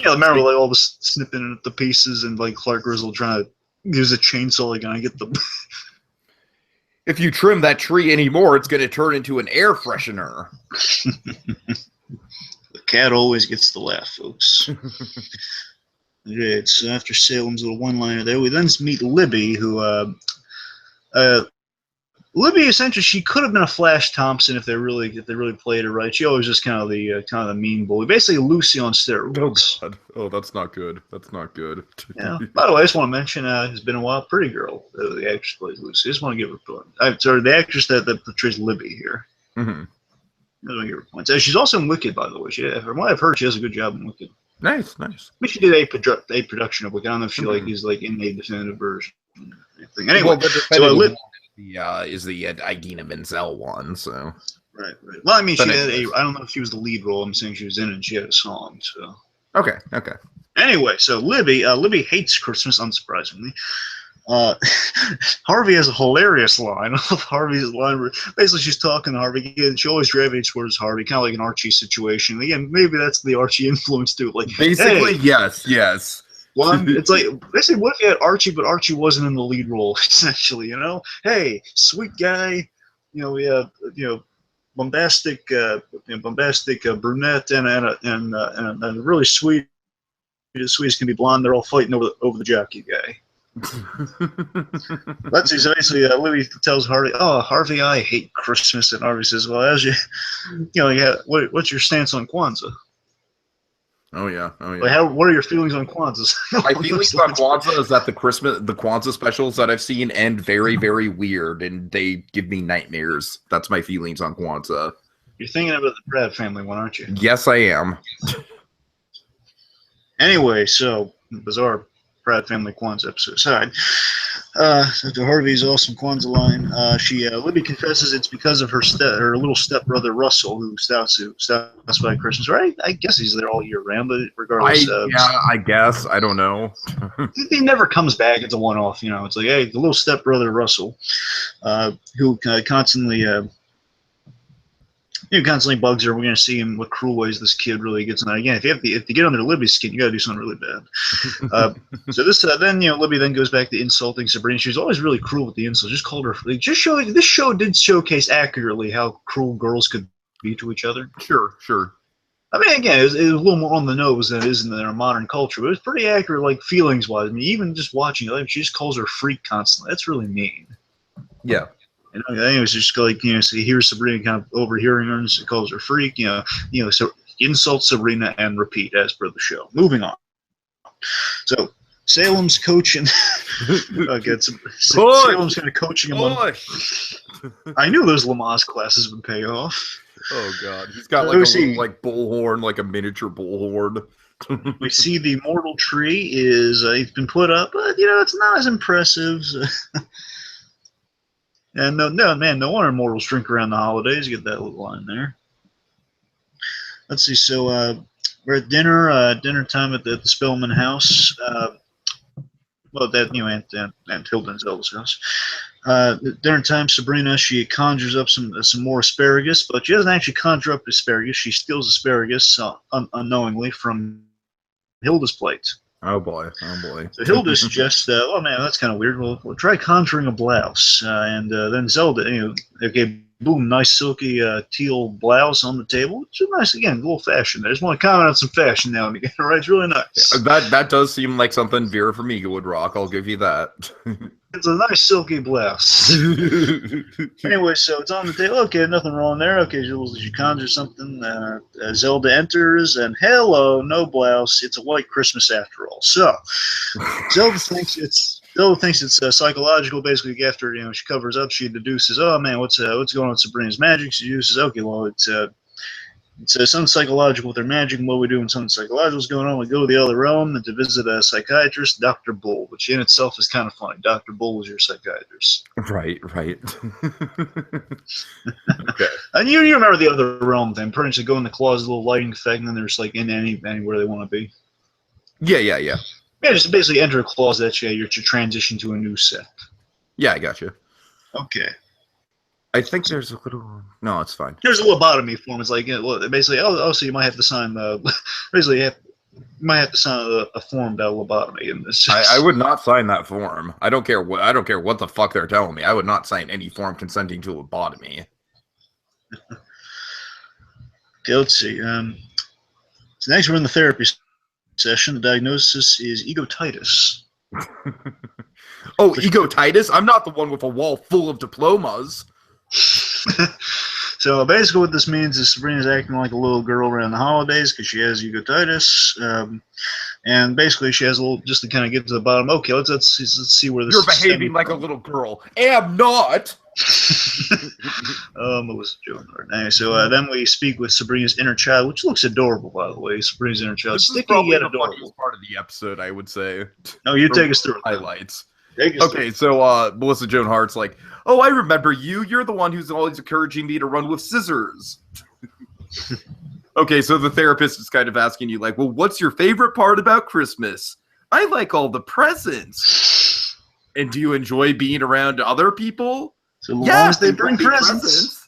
Speaker 1: Remember like all the snipping at the pieces and like Clark Griswold trying to use a chainsaw to get the.
Speaker 2: If you trim that tree anymore, it's going to turn into an air freshener.
Speaker 1: The cat always gets the laugh, folks. Right, so after Salem's little one-liner there, we then meet Libby, who Libby, essentially, she could have been a Flash Thompson if they really played her right. She always just kind of the mean bully, basically Lucy on steroids.
Speaker 2: Oh God! Oh, that's not good.
Speaker 1: Yeah. By the way, I just want to mention, it's been a while. Pretty Girl, the actress plays Lucy. I just want to give her points. Sorry, the actress that portrays Libby here. I want to give her points. She's also in Wicked, by the way. From what I've heard, she does a good job in Wicked.
Speaker 2: Nice.
Speaker 1: I mean, she did a production of Wicked. I don't know if she is in a definitive version. Anyway, so
Speaker 2: is the Idina Menzel one, so
Speaker 1: right. Well, I mean, she had I don't know if she was the lead role. I'm saying she was in it and she had a song. So
Speaker 2: okay.
Speaker 1: Anyway, so Libby hates Christmas, unsurprisingly. Harvey has a hilarious line. I love Harvey's line where basically she's talking to Harvey and she always gravitates towards Harvey, kind of like an Archie situation. Again, maybe that's the Archie influence too. Like
Speaker 2: basically, yes.
Speaker 1: Well, it's like basically, what if you had Archie, but Archie wasn't in the lead role? Essentially, hey, sweet guy, we have bombastic brunette and a really sweet, as sweet as can be blonde. They're all fighting over the jockey guy. Let's see. So basically, Libby tells Harvey, "Oh, Harvey, I hate Christmas," and Harvey says, "Well, as what's your stance on Kwanzaa?"
Speaker 2: Oh yeah.
Speaker 1: Like what are your feelings on Kwanzaa?
Speaker 2: My feelings on Kwanzaa is that the Kwanzaa specials that I've seen end very, very weird, and they give me nightmares. That's my feelings on Kwanzaa.
Speaker 1: You're thinking about the Pratt family one, aren't you?
Speaker 2: Yes, I am.
Speaker 1: Anyway, so bizarre Pratt family Kwanzaa episode aside. To Harvey's awesome Kwanzaa line, Libby confesses it's because of her little stepbrother Russell, who stouts by Christmas. Right? I guess he's there all year round, but regardless.
Speaker 2: I guess I don't know.
Speaker 1: He never comes back. It's a one-off. It's like, hey, the little stepbrother Russell, who constantly constantly bugs her. We're going to see him what cruel ways this kid really gets on. Again, if you get under Libby's skin, you got to do something really bad. So this then Libby then goes back to insulting Sabrina. She was always really cruel with the insults. Just called her. This show did showcase accurately how cruel girls could be to each other.
Speaker 2: Sure.
Speaker 1: I mean, again, it was a little more on the nose than it is in our modern culture, but it was pretty accurate, like feelings wise. I mean, even just watching it, she just calls her freak constantly. That's really mean.
Speaker 2: Yeah.
Speaker 1: And anyways, just like, so he hears Sabrina kind of overhearing her and calls her freak. So insult Sabrina and repeat as per the show. Moving on. So Salem's coaching. Salem's kind of coaching him on. I knew those Lamaze classes would pay off.
Speaker 2: Oh god, he's got like a little like bullhorn, like a miniature bullhorn.
Speaker 1: We see the mortal tree is it's been put up, but it's not as impressive. And no wonder mortals drink around the holidays. You get that little line there. Let's see. So we're at dinner time at the Spellman house. Aunt Hilda and Zelda's house. Dinner time, Sabrina, she conjures up some more asparagus, but she doesn't actually conjure up asparagus. She steals asparagus unknowingly from Hilda's plate.
Speaker 2: Oh boy.
Speaker 1: So Hilda suggests, oh man, that's kind of weird. We'll try conjuring a blouse. And then Zelda, boom, nice silky teal blouse on the table. It's nice, again, a little fashion. I just want to comment on some fashion now and again, right? It's really nice.
Speaker 2: That does seem like something Vera Farmiga would rock, I'll give you that.
Speaker 1: It's a nice silky blouse. Anyway, so it's on the table. Okay, nothing wrong there. Okay, she conjures something. Zelda enters, and hello, no blouse. It's a white Christmas after all. So Zelda thinks it's psychological. Basically, after she covers up, she deduces, oh man, what's going on with Sabrina's magic? She deduces, okay, well it's something psychological with her magic, and what we do when something psychological is going on, we go to the other realm and to visit a psychiatrist, Dr. Bull, which in itself is kind of funny. Dr. Bull is your psychiatrist.
Speaker 2: Right.
Speaker 1: Okay. And you remember the other realm thing. Pretty much they go in the closet, little lighting effect, and then there's like in anywhere they want to be.
Speaker 2: Yeah.
Speaker 1: Yeah, just basically enter a closet, you're to transition to a new set.
Speaker 2: Yeah, I got you.
Speaker 1: Okay.
Speaker 2: I think there's a little. No, it's fine.
Speaker 1: There's a lobotomy form. It's like basically. So you might have to sign you might have to sign a form about lobotomy in this.
Speaker 2: I would not sign that form. I don't care what the fuck they're telling me. I would not sign any form consenting to lobotomy.
Speaker 1: Okay, let's see. So next we're in the therapy session. The diagnosis is egotitis.
Speaker 2: Oh, egotitis? I'm not the one with a wall full of diplomas.
Speaker 1: So basically what this means is Sabrina's acting like a little girl around the holidays because she has egotitis, and basically she has a little, just to kind of get to the bottom. Okay, let's see where this.
Speaker 2: You're behaving like a little girl. Am not.
Speaker 1: Melissa Joan Hart. Anyway, so then we speak with Sabrina's inner child, which looks adorable, by the way. Sabrina's inner child,
Speaker 2: this is probably the funniest part of the episode, I would say.
Speaker 1: No, you take us through
Speaker 2: highlights. Okay, so Melissa Joan Hart's like, oh, I remember you. You're the one who's always encouraging me to run with scissors. Okay, so the therapist is kind of asking you, like, well, what's your favorite part about Christmas? I like all the presents. And do you enjoy being around other people?
Speaker 1: So long as they bring presents.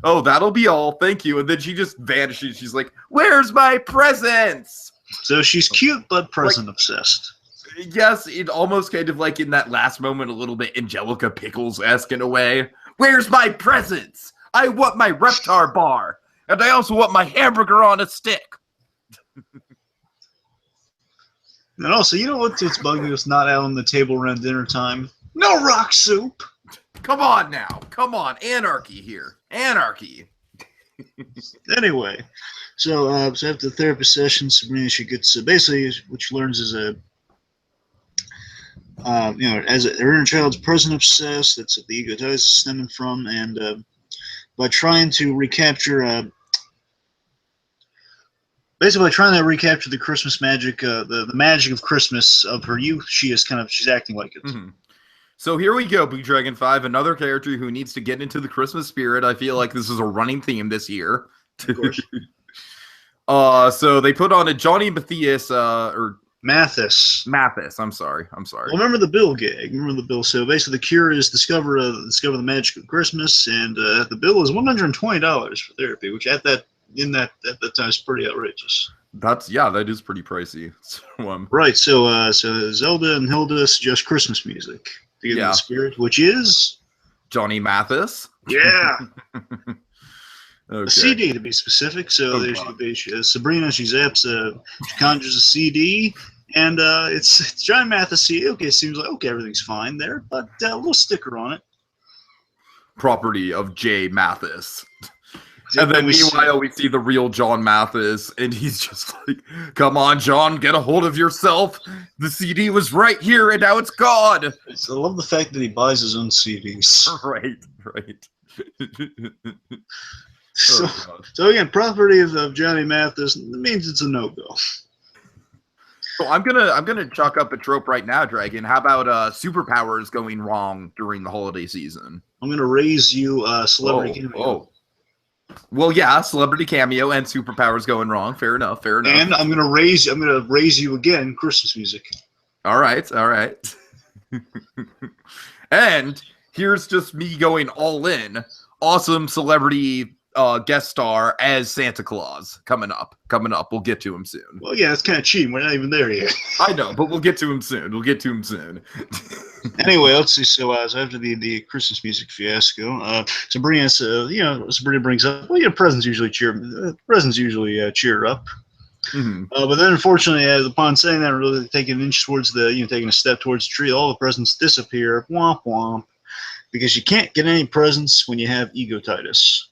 Speaker 2: Oh, that'll be all. Thank you. And then she just vanishes. She's like, where's my presents?
Speaker 1: So she's cute, but present obsessed.
Speaker 2: Yes, it almost kind of like in that last moment, a little bit Angelica Pickles-esque in a way. Where's my presents? I want my Reptar bar. And I also want my hamburger on a stick.
Speaker 1: And also, you know what's bugging us not out on the table around dinner time? No rock soup!
Speaker 2: Come on now. Come on. Anarchy here. Anarchy.
Speaker 1: Anyway, so after the therapy session, Sabrina, she gets, basically, what she learns is as her inner child's present obsessed, that's what the egotitis is stemming from, and by trying to recapture, basically trying to recapture the Christmas magic, the magic of Christmas of her youth, she's acting like it.
Speaker 2: Mm-hmm. So here we go, BlueDragonFive, another character who needs to get into the Christmas spirit. I feel like this is a running theme this year.
Speaker 1: Of course.
Speaker 2: So they put on a Johnny Matthias, or
Speaker 1: Mathis.
Speaker 2: I'm sorry.
Speaker 1: Well, remember the bill gag. Remember the bill. So basically, the cure is discover the magic of Christmas, and the bill is $120 for therapy, which at that time is pretty outrageous.
Speaker 2: That is pretty pricey. So,
Speaker 1: right. So Zelda and Hilda suggest Christmas music to get in the spirit, which is
Speaker 2: Johnny Mathis.
Speaker 1: Yeah.
Speaker 2: Okay.
Speaker 1: A CD to be specific. So Sabrina, she conjures a CD, and it's John Mathis CD. Okay, seems like everything's fine there, but a little sticker on it.
Speaker 2: property of Jay Mathis. And then meanwhile, we see the real John Mathis, and he's just like, come on, John, get a hold of yourself. The CD was right here, and now it's gone.
Speaker 1: I love the fact that he buys his own CDs.
Speaker 2: Right.
Speaker 1: So again, property of Johnny Mathis means it's a no-go.
Speaker 2: So I'm gonna chalk up a trope right now, Dragon. How about superpowers going wrong during the holiday season?
Speaker 1: I'm gonna raise you celebrity cameo.
Speaker 2: Oh. Well, yeah, celebrity cameo and superpowers going wrong. Fair enough.
Speaker 1: And I'm gonna raise you again. Christmas music.
Speaker 2: All right. And here's just me going all in. Awesome celebrity guest star as Santa Claus coming up. We'll get to him soon.
Speaker 1: Well, yeah, it's kind of cheating. We're not even there yet.
Speaker 2: I know, but we'll get to him soon.
Speaker 1: Anyway, let's see. So, after the Christmas music fiasco, Sabrina brings up, well, presents usually cheer up.
Speaker 2: Mm-hmm.
Speaker 1: But then, unfortunately, upon saying that, really taking a step towards the tree, all the presents disappear. Womp womp. Because you can't get any presents when you have egotitis.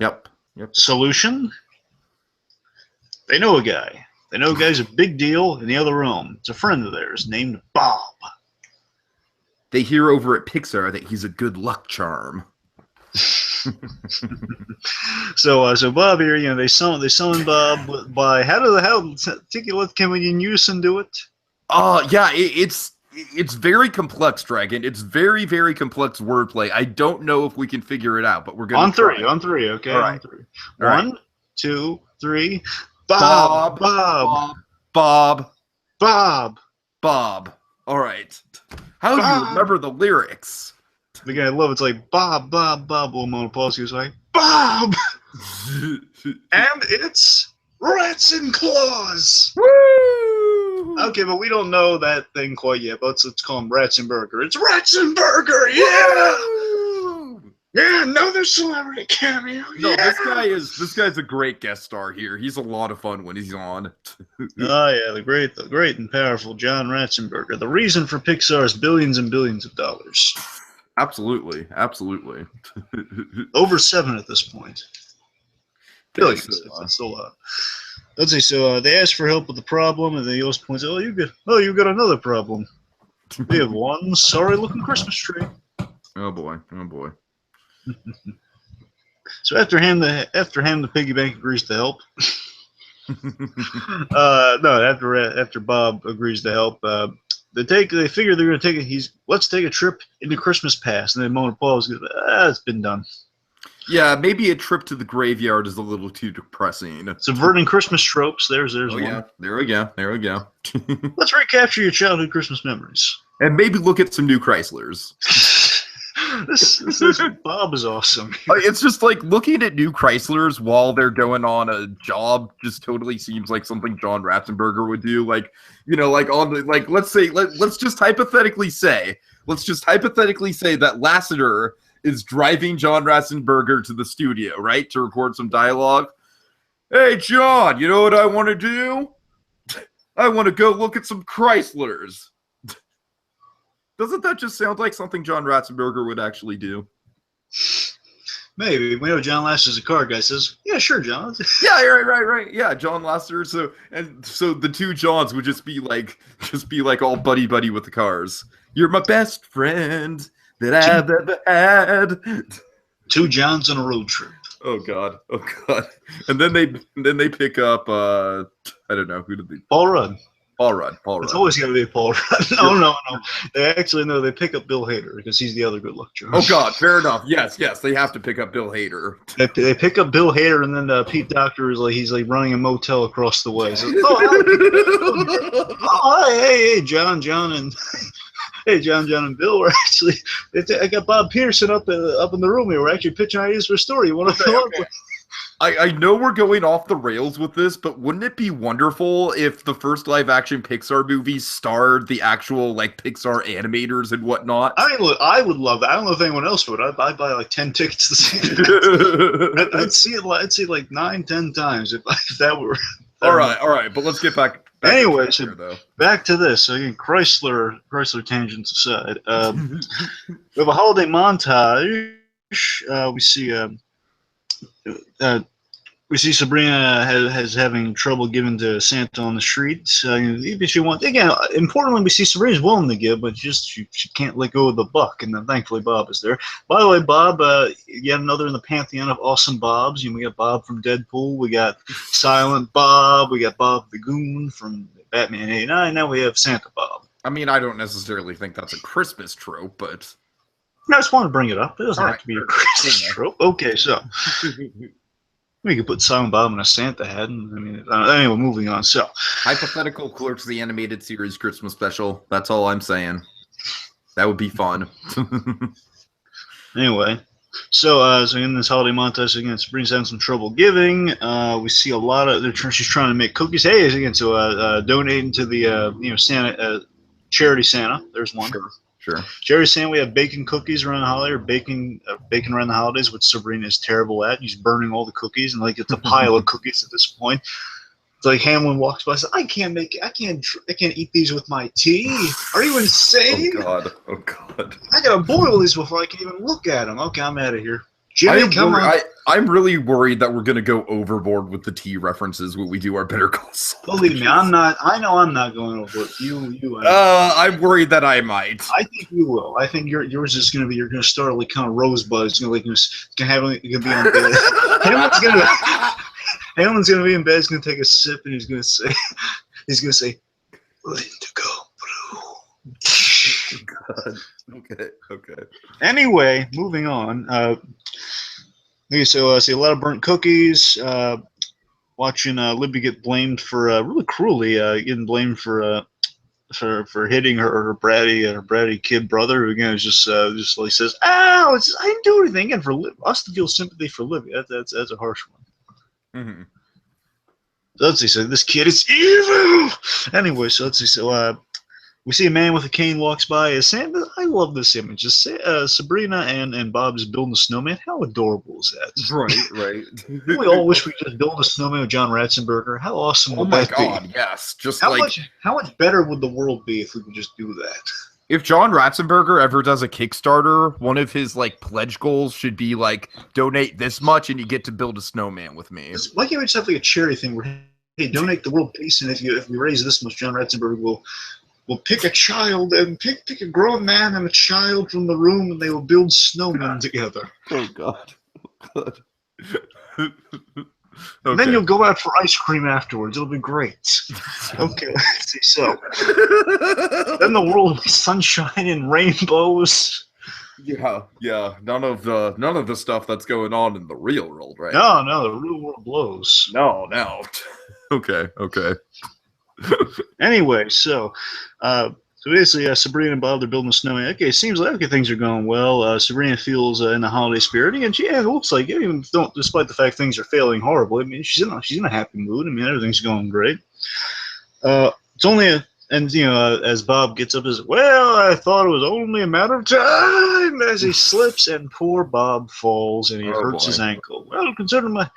Speaker 2: Yep.
Speaker 1: Solution? They know a guy. They know a guy's a big deal in the other realm. It's a friend of theirs named Bob.
Speaker 2: They hear over at Pixar that he's a good luck charm.
Speaker 1: So Bob here, they summon Bob by can we in unison do it?
Speaker 2: Yeah, it's very complex, Dragon. It's very, very complex wordplay. I don't know if we can figure it out, but we're going
Speaker 1: on three, okay?
Speaker 2: All right.
Speaker 1: On three. One, 2, 3. Bob.
Speaker 2: All right. How do you remember the lyrics?
Speaker 1: The guy I love it's like Bob. Well, Mona Pawlowski was like Bob, and it's Ratzenberger Claus.
Speaker 2: Woo!
Speaker 1: Okay, but we don't know that thing quite yet. But let's call him Ratzenberger. It's Ratzenberger, yeah. Woo! Yeah, another celebrity cameo.
Speaker 2: No,
Speaker 1: yeah.
Speaker 2: this guy's a great guest star here. He's a lot of fun when he's on.
Speaker 1: Oh yeah, the great and powerful John Ratzenberger. The reason for Pixar's billions and billions of dollars.
Speaker 2: Absolutely.
Speaker 1: Over 7 at this point. Billions. That's a lot. Let's see. So they ask for help with the problem, and they also point out, you got another problem. We have one sorry-looking Christmas tree.
Speaker 2: Oh boy.
Speaker 1: So after the piggy bank agrees to help. After Bob agrees to help, they figure they're going to let's take a trip into Christmas past, and then Mona Paul goes, it's been done.
Speaker 2: Yeah, maybe a trip to the graveyard is a little too depressing.
Speaker 1: Subverting Christmas tropes. There's one.
Speaker 2: Yeah, there we go.
Speaker 1: Let's recapture your childhood Christmas memories.
Speaker 2: And maybe look at some new Chryslers.
Speaker 1: Bob is awesome.
Speaker 2: It's just like looking at new Chryslers while they're going on a job just totally seems like something John Ratzenberger would do. Like, let's just hypothetically say that Lasseter is driving John Ratzenberger to the studio, right, to record some dialogue. Hey, John, you know what I want to do? I want to go look at some Chryslers. Doesn't that just sound like something John Ratzenberger would actually do?
Speaker 1: Maybe. We know John Lasseter's a car guy. Says, yeah, sure, John.
Speaker 2: Yeah, right. Yeah, John Lasseter. So the two Johns would just be like all buddy with the cars. You're my best friend that I've ever had. 2 Johns on a road trip. Oh God. And then they pick up I don't know, who did they?
Speaker 1: Paul Rudd.
Speaker 2: It's
Speaker 1: always got to be Paul Rudd. No. They pick up Bill Hader because he's the other good luck charm.
Speaker 2: Oh God, fair enough. Yes, they have to pick up Bill Hader.
Speaker 1: They pick up Bill Hader, and then Pete Docter is he's running a motel across the way. So, hey, John, and hey, John, and Bill were actually. I got Bob Peterson up in the room here. We're actually pitching ideas for a story. You want to fill up?
Speaker 2: I know we're going off the rails with this, but wouldn't it be wonderful if the first live-action Pixar movie starred the actual Pixar animators and whatnot?
Speaker 1: I mean, look, I would love that. I don't know if anyone else would. I'd buy 10 tickets to see it. I'd see it 9, 10 times if that were.
Speaker 2: All right, but let's get back
Speaker 1: anyway,
Speaker 2: to here, though.
Speaker 1: Back to this. So again, Chrysler tangents aside, we have a holiday montage. we see uh, we see Sabrina has having trouble giving to Santa on the streets. Even she wants again. Importantly, we see Sabrina's willing to give, but just she can't let go of the buck. And then thankfully Bob is there. By the way, Bob, yet another in the pantheon of awesome Bobs. We got Bob from Deadpool. We got Silent Bob. We got Bob the Goon from Batman '89. Now we have Santa Bob.
Speaker 2: I mean, I don't necessarily think that's a Christmas trope, but
Speaker 1: I just wanted to bring it up. It doesn't have to be a Christmas trope. Okay, so. We could put Silent Bob in a Santa hat. Anyway, moving on. So,
Speaker 2: hypothetical Clerks the Animated Series Christmas special. That's all I'm saying. That would be fun.
Speaker 1: Anyway, so in this holiday montage, again, Sabrina's having some trouble giving. We see a lot of she's trying to make cookies. Hey, again, so donating to the Santa charity Santa. There's one.
Speaker 2: Sure.
Speaker 1: Jerry's saying we have baking cookies around the holiday, or baking around the holidays, which Sabrina is terrible at. He's burning all the cookies, and like it's a pile of cookies at this point. It's like Hamlin walks by and says, I can't eat these with my tea. Are you insane?
Speaker 2: Oh God.
Speaker 1: I gotta boil these before I can even look at them. Okay, I'm out of here. Jimmy, come on.
Speaker 2: I'm really worried that we're going to go overboard with the tea references when we do our Better Call Saul.
Speaker 1: Believe me, I'm not. I know I'm not going overboard.
Speaker 2: I'm worried that I might.
Speaker 1: I think you will. I think yours is going to be. You're going to start like kind of Rosebud. It's going to be on bed. Hamlin's going to be in bed. He's going to take a sip and he's going to say, Indigo Blue.
Speaker 2: God. Okay.
Speaker 1: Anyway, moving on. Okay, so I see a lot of burnt cookies. Watching Libby get blamed for really cruelly getting blamed for hitting her bratty kid brother, who again is just like says, "Ow! I didn't do anything." And for us to feel sympathy for Libby, that's a harsh one.
Speaker 2: Mm-hmm.
Speaker 1: Let's see. So this kid is evil. Anyway, so let's see. So we see a man with a cane walks by. I love this image. Just Sabrina and Bob is building a snowman. How adorable is that?
Speaker 2: Right.
Speaker 1: We all wish we could just build a snowman with John Ratzenberger. How awesome would that be? Oh my God,
Speaker 2: yes. Just
Speaker 1: how much better would the world be if we could just do that?
Speaker 2: If John Ratzenberger ever does a Kickstarter, one of his pledge goals should be donate this much and you get to build a snowman with me.
Speaker 1: Why can't we just have a charity thing where, hey, donate the world peace, and if you raise this much, John Ratzenberger will pick a child and pick a grown man and a child from the room, and they will build snowmen together.
Speaker 2: Oh God.
Speaker 1: Okay. And then you'll go out for ice cream afterwards. It'll be great. Okay, let's see. So then the world will be sunshine and rainbows.
Speaker 2: Yeah. None of the stuff that's going on in the real world, right?
Speaker 1: No, the real world blows.
Speaker 2: No. Okay.
Speaker 1: Anyway, so basically, Sabrina and Bob, they're building a snowman. Okay, seems like things are going well. Sabrina feels in the holiday spirit, and it looks like despite the fact things are failing horribly. I mean, she's in a happy mood. I mean, everything's going great. It's only as Bob gets up, I thought it was only a matter of time as he slips, and poor Bob falls and he hurts his ankle. Well, considering my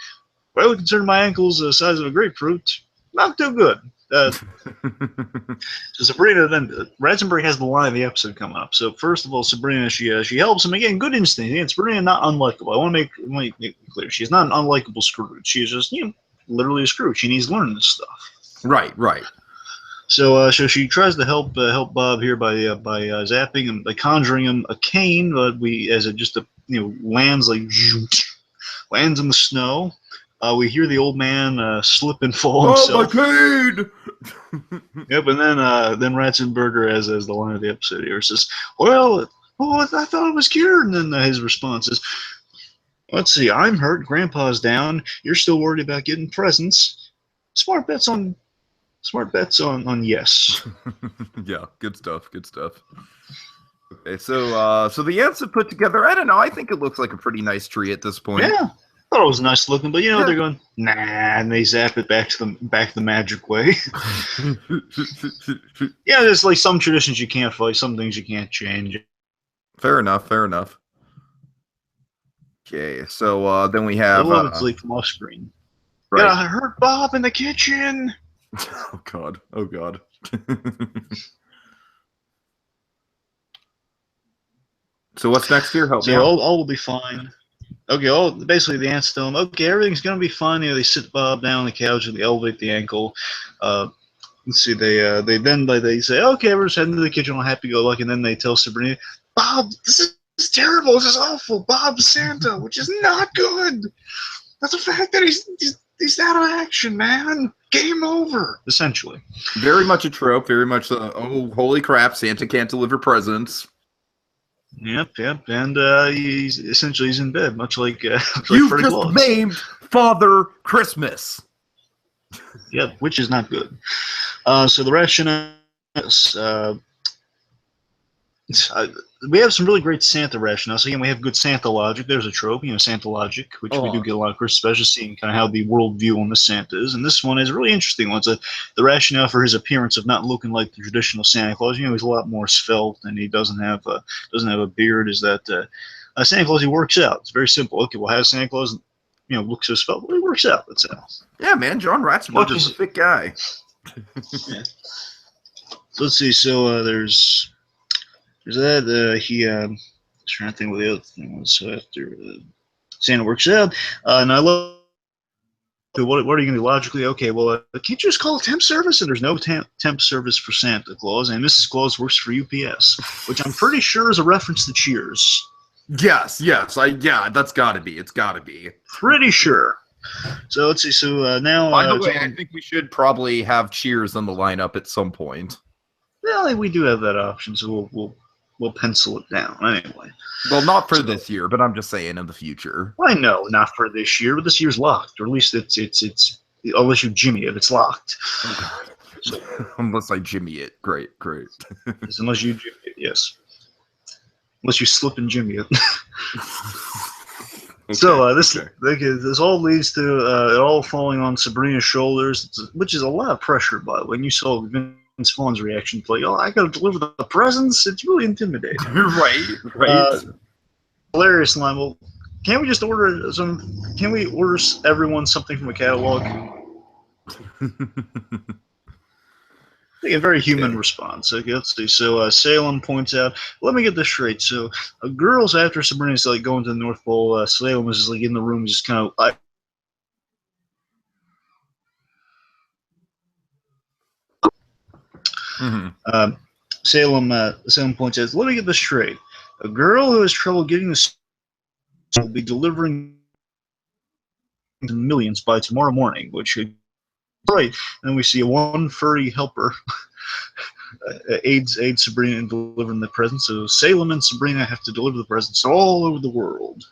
Speaker 1: ankle's the size of a grapefruit, not too good. So Sabrina, then Ratzenberg has the line of the episode coming up. So first of all, Sabrina, she helps him again. Good instinct. Again, Sabrina not unlikable. I want to make it clear. She's not an unlikable Scrooge. She's just literally a Scrooge. She needs to learn this stuff.
Speaker 2: Right.
Speaker 1: So she tries to help Bob here by zapping him, by conjuring him a cane. But lands lands in the snow. We hear the old man slip and fall himself.
Speaker 2: Oh, my cane!
Speaker 1: Yep, and then Ratzenberger, as the line of the episode here, says, I thought it was cured. And then his response is, let's see, I'm hurt, Grandpa's down, you're still worried about getting presents. Smart bets on yes.
Speaker 2: Yeah, good stuff. Okay, so the ants have put together, I don't know, I think it looks like a pretty nice tree at this point.
Speaker 1: Yeah. I thought it was nice looking, but they're going, nah, and they zap it back the magic way. Yeah, there's some traditions you can't fight, some things you can't change.
Speaker 2: Fair enough. Okay, so then we have
Speaker 1: it's from off screen.
Speaker 2: Right.
Speaker 1: Yeah, I heard Bob in the kitchen.
Speaker 2: Oh God. So what's next here? Help
Speaker 1: So
Speaker 2: me
Speaker 1: yeah,
Speaker 2: out.
Speaker 1: all will be fine. Okay, basically the ants tell them, okay, everything's gonna be fine. You know, they sit Bob down on the couch and they elevate the ankle. Let's see, they say, okay, we're just heading to the kitchen, all happy-go-lucky, and then they tell Sabrina, Bob, this is terrible, this is awful. Bob's Santa, which is not good. That's the fact that he's out of action, man. Game over, essentially.
Speaker 2: Very much a trope. Very much the holy crap, Santa can't deliver presents.
Speaker 1: Yep, and he's in bed, much like
Speaker 2: You've
Speaker 1: Freddy
Speaker 2: just
Speaker 1: Claus.
Speaker 2: maimed Father Christmas.
Speaker 1: Yep, which is not good. So the rationale is, we have some really great Santa rationale. So again, we have good Santa logic. There's a trope, Santa logic, which we do get a lot of Christmas specials, seeing kind of how the world view on the Santa is. And this one is a really interesting one. It's the rationale for his appearance of not looking like the traditional Santa Claus. He's a lot more svelte, and he doesn't have a beard. Is that Santa Claus? He works out. It's very simple. Okay, well, how Santa Claus looks so svelte? Well, he works out. That's it.
Speaker 2: Yeah, man, John Ratzenberger is a fit guy.
Speaker 1: Yeah. So let's see. So there's that. He trying to think what the other thing was. So after Santa works out, and I love. What are you going to do logically? Okay, well, can't you just call temp service? And there's no temp service for Santa Claus, and Mrs. Claus works for UPS, which I'm pretty sure is a reference to Cheers.
Speaker 2: Yes, that's got to be. It's got to be.
Speaker 1: Pretty sure. So let's see. So now,
Speaker 2: by the way, I think we should probably have Cheers on the lineup at some point.
Speaker 1: Well, we do have that option, so we'll pencil it down anyway.
Speaker 2: Well, not for this year, but I'm just saying in the future.
Speaker 1: I know, not for this year, but this year's locked, or at least it's unless you Jimmy it, it's locked.
Speaker 2: Oh God. So, unless I Jimmy it, great.
Speaker 1: Unless you Jimmy it, yes. Unless you slip and Jimmy it. Okay, so this all leads to it all falling on Sabrina's shoulders, which is a lot of pressure. But when you saw Vince Vaughn's reaction, like, "Oh, I got to deliver the presents," it's really intimidating.
Speaker 2: right.
Speaker 1: Hilarious line. Well, can't we just order some? Can we order everyone something from a catalog? A very human response. Okay, let's see. So Salem points out, let me get this straight. So girls after Sabrina's like going to the North Pole, Salem is just like in the room, just kind of Salem points out, let me get this straight. A girl who has trouble getting this will be delivering millions by tomorrow morning, which right. And then we see one furry helper aids Sabrina in delivering the presents. So Salem and Sabrina have to deliver the presents all over the world.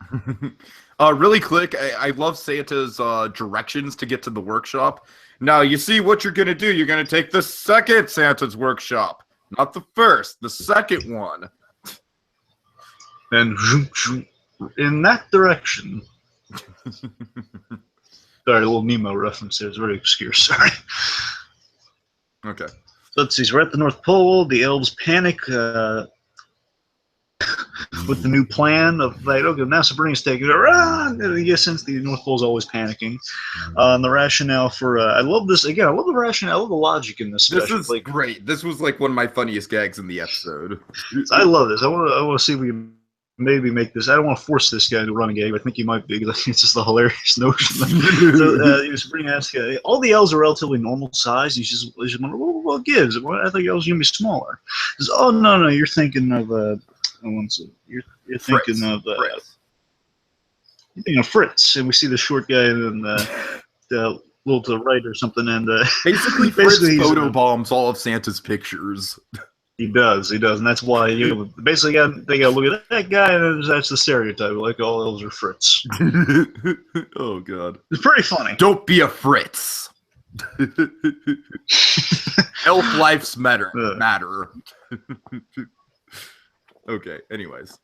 Speaker 2: Really quick, I love Santa's directions to get to the workshop. Now, you see what you're going to do. You're going to take the second Santa's workshop. Not the first, the second one.
Speaker 1: And in that direction. Sorry, a little Nemo reference there. It's very obscure. Sorry.
Speaker 2: Okay.
Speaker 1: So let's see. So we're at the North Pole. The elves panic with the new plan of like, okay, now Sabrina's taking it. I guess since the North Pole's always panicking. And the rationale for I love this again. I love the rationale. I love the logic in this.
Speaker 2: This is like great. This was like one of my funniest gags in the episode.
Speaker 1: I love this. I want to see if we can maybe make this. I don't want to force this guy to run a game. I think he might be. Because it's just a hilarious notion. So Sabrina asks, all the elves are relatively normal size. He's just wondering, well, what gives? I think elves are gonna be smaller. He says, oh no, you're thinking of you're thinking of
Speaker 2: Fritz.
Speaker 1: You're thinking of Fritz. And we see the short guy and the little to the right or something. And
Speaker 2: basically Fritz photobombs all of Santa's pictures.
Speaker 1: He does, and that's why basically they got to look at that guy, and that's the stereotype. Like all elves are Fritz.
Speaker 2: Oh God,
Speaker 1: it's pretty funny.
Speaker 2: Don't be a Fritz. Elf lives matter. Okay. Anyways,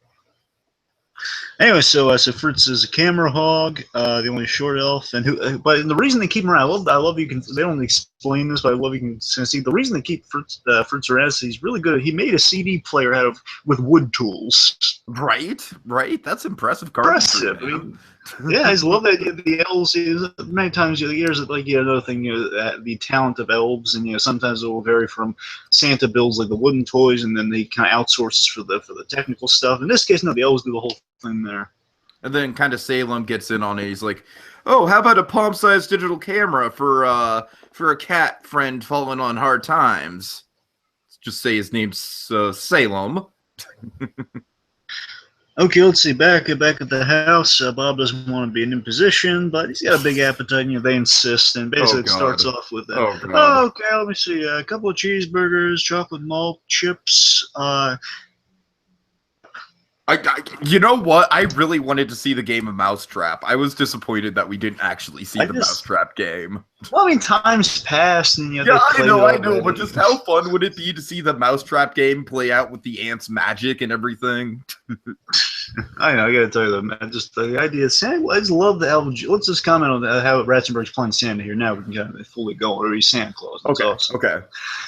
Speaker 1: so Fritz is a camera hog, the only short elf, and but the reason they keep him around, I love you can. They don't explain this, but I love you can see the reason they keep Fritz around is he's really good. He made a CD player with wood tools.
Speaker 2: Right. That's impressive.
Speaker 1: Impressive. I mean, yeah, I just love that the elves. Many times you hear another thing. The talent of elves, and sometimes it will vary from Santa builds like the wooden toys, and then they kind of outsources for the technical stuff. In this case, no, the elves do the whole thing there.
Speaker 2: And then kind of Salem gets in on it. He's like, "Oh, how about a palm-sized digital camera for a cat friend falling on hard times?" Let's just say his name's Salem.
Speaker 1: Okay, let's see. Back at the house, Bob doesn't want to be in imposition, but he's got a big appetite. They insist, and basically it starts off with that. Oh, okay, let me see. A couple of cheeseburgers, chocolate malt chips.
Speaker 2: You know what? I really wanted to see the game of Mousetrap. I was disappointed that we didn't actually see the Mousetrap game.
Speaker 1: Well, I mean, time's passed, and
Speaker 2: yeah, I know, but just how fun would it be to see the Mousetrap game play out with the ants' magic and everything?
Speaker 1: I know, I gotta tell you, just the idea of Santa. I just love the elf. Let's just comment on how Ratzenberger's playing Santa here. Now we can kind of fully go, or he's Santa Claus. That's awesome.
Speaker 2: Okay.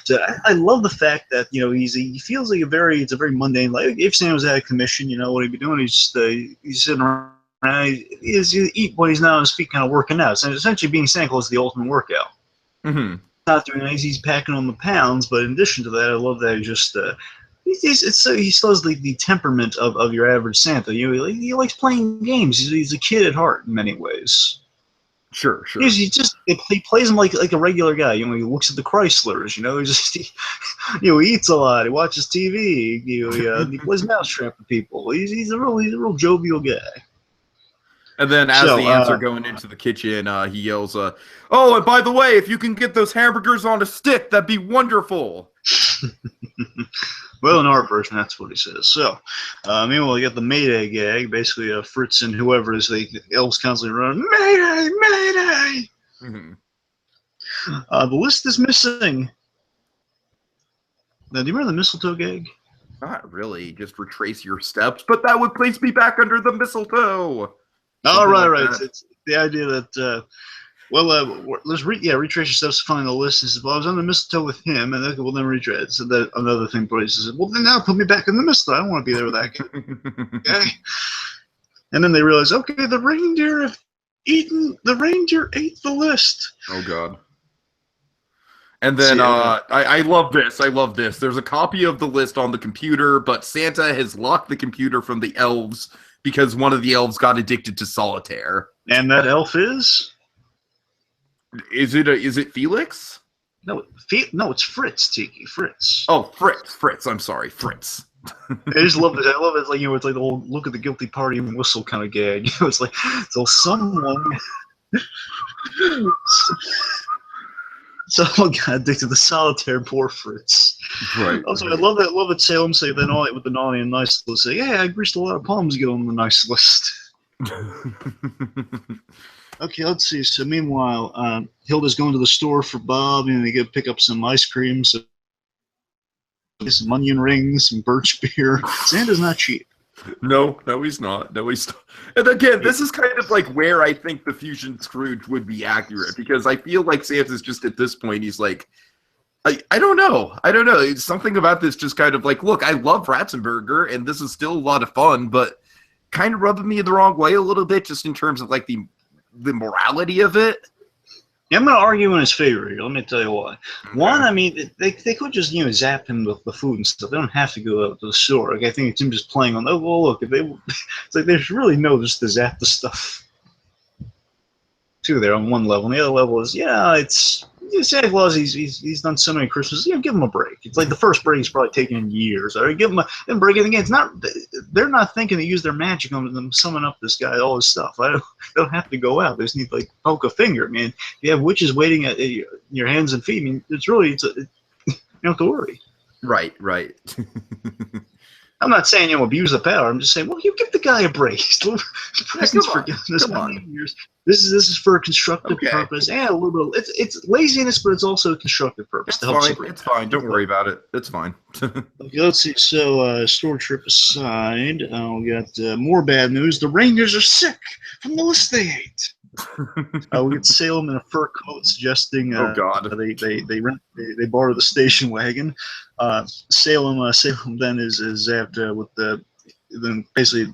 Speaker 1: So I love the fact that he feels like it's a very mundane. Like if Santa was at a commission, what he'd be doing? He's sitting around. He's eat when he's not on his feet, kind of working out. So essentially, being Santa Claus is the ultimate workout.
Speaker 2: Mm-hmm.
Speaker 1: Not doing anything. He's packing on the pounds, but in addition to that, I love that he just. He still has the temperament of your average Santa. He likes playing games. He's a kid at heart in many ways.
Speaker 2: Sure.
Speaker 1: He plays him like a regular guy. He looks at the Chryslers. He eats a lot. He watches TV. He plays mousetrap with people. He's a real jovial guy.
Speaker 2: And then as the ants are going into the kitchen, he yells, "Oh, and by the way, if you can get those hamburgers on a stick, that'd be wonderful."
Speaker 1: Well, in our version, that's what he says. So, meanwhile, we get the Mayday gag. Basically, Fritz and whoever is the elves constantly run, Mayday, Mayday!
Speaker 2: Mm-hmm.
Speaker 1: The list is missing. Now, do you remember the mistletoe gag?
Speaker 2: Not really. Just retrace your steps, but that would place me back under the mistletoe.
Speaker 1: Oh, right. It's the idea that... let's retrace your steps to find the list. He says, well, I was on the mistletoe with him, and then, well, then retrace. So that another thing, but he says, well, then now put me back in the mistletoe. I don't want to be there with that guy. Okay. And then they realize, okay, the reindeer ate the list.
Speaker 2: Oh, God. And then I love this. There's a copy of the list on the computer, but Santa has locked the computer from the elves because one of the elves got addicted to solitaire.
Speaker 1: And that elf is?
Speaker 2: Is it Felix?
Speaker 1: No, it's Fritz, Tiki. Fritz.
Speaker 2: Oh, Fritz. I'm sorry, Fritz.
Speaker 1: I just love this. I love it. It's like it's like the whole look at the guilty party and whistle kind of gag. It's like someone got addicted to solitaire. Poor Fritz.
Speaker 2: Right.
Speaker 1: Also, I love that. Love it. Salem say that all with the naughty and nice list. Say, yeah, I greased a lot of palms to get on the nice list. Okay, let's see. So meanwhile, Hilda's going to the store for Bob, and they go pick up some ice cream, some onion rings, some birch beer. Santa's not cheap.
Speaker 2: No, he's not. And again, this is kind of like where I think the Fusion Scrooge would be accurate, because I feel like Santa's just at this point, he's like, I don't know. It's something about this just kind of like, look, I love Ratzenberger, and this is still a lot of fun, but kind of rubbing me the wrong way a little bit, just in terms of like the morality of it.
Speaker 1: Yeah, I'm going to argue in his favor here. Let me tell you why. Okay. One, I mean, they could just zap him with the food and stuff. They don't have to go out to the store. Like, I think it's him just playing on. Oh, well, look, it's like they really know just to zap the stuff. Two there on one level, and the other level is it's Santa Claus. He's done so many Christmases. Give him a break. It's like the first break he's probably taken in years. Or give him a break. And again, it's not. They're not thinking to use their magic on them, summon up this guy, all his stuff. They don't have to go out. They just need to poke a finger. I mean, you have witches waiting at your hands and feet. I mean, you don't have to worry.
Speaker 2: Right.
Speaker 1: I'm not saying abuse the power. I'm just saying, well, you give the guy a break. Presents for goodness many years. This is for a constructive purpose and a little bit. It's laziness, but it's also a constructive purpose.
Speaker 2: It's fine. Don't worry about it. It's fine.
Speaker 1: Okay, let's see. So, store trip aside, we got more bad news. The reindeers are sick from the list they ate. We get Salem in a fur coat, suggesting
Speaker 2: Oh God.
Speaker 1: they borrow the station wagon. Salem then is zapped with the. Then basically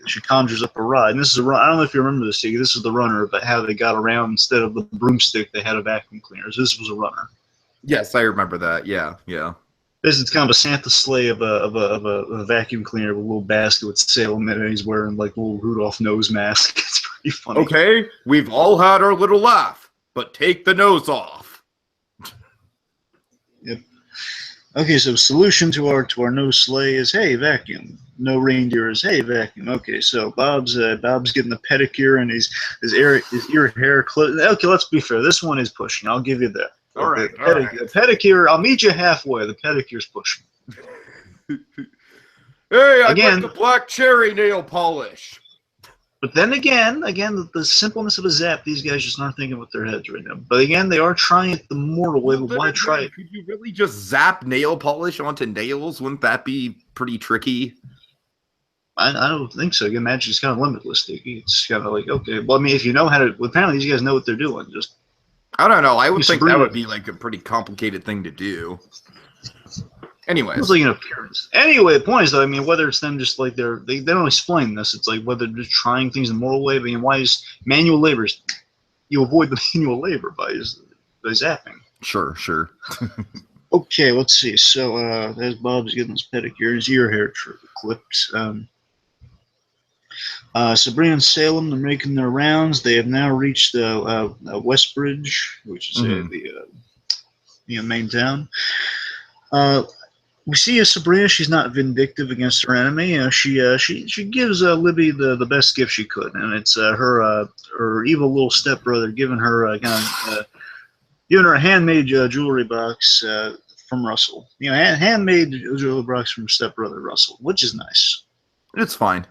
Speaker 1: she conjures up a ride. And this is a run. I don't know if you remember this, Tiggy. This is the runner about how they got around instead of the broomstick. They had a vacuum cleaner. So this was a runner.
Speaker 2: Yes, I remember that. Yeah.
Speaker 1: This is kind of a Santa sleigh of a vacuum cleaner with a little basket with Salem in it. And he's wearing like a little Rudolph nose mask. It's pretty funny.
Speaker 2: Okay, we've all had our little laugh, but take the nose off.
Speaker 1: Yep. Okay, so solution to our no sleigh is hey vacuum. No reindeer is hey vacuum. Okay, so Bob's getting a pedicure and his ear hair clipped. Okay, let's be fair. This one is pushing. I'll give you that.
Speaker 2: All right.
Speaker 1: The pedicure. I'll meet you halfway. The pedicure's pushing.
Speaker 2: Hey, I got the black cherry nail polish.
Speaker 1: But then again, the simpleness of a zap, these guys just aren't thinking with their heads right now. But again, they are trying it the mortal way. But why try it?
Speaker 2: Could you really just zap nail polish onto nails? Wouldn't that be pretty tricky?
Speaker 1: I don't think so. Again, Magic's kind of limitless, Sticky. It's kind of like, okay. Well, I mean, if you know how to... Well, apparently these guys know what they're doing. Just...
Speaker 2: I don't know. I would think that would be like a pretty complicated thing to do. Anyways.
Speaker 1: It's like an appearance. Anyway, the point is, though, I mean, whether it's them just like they don't explain this. It's like whether they're just trying things the moral way. I mean, why is manual labor? You avoid the manual labor by zapping.
Speaker 2: Sure.
Speaker 1: Okay, let's see. So, as Bob's getting his pedicure, his ear hair clipped. Sabrina and Salem, they're making their rounds. They have now reached Westbridge, which is the main town. We see Sabrina. She's not vindictive against her enemy. She gives Libby the best gift she could, and it's her evil little stepbrother giving her giving her a handmade jewelry box from Russell. Handmade jewelry box from stepbrother Russell, which is nice.
Speaker 2: It's fine.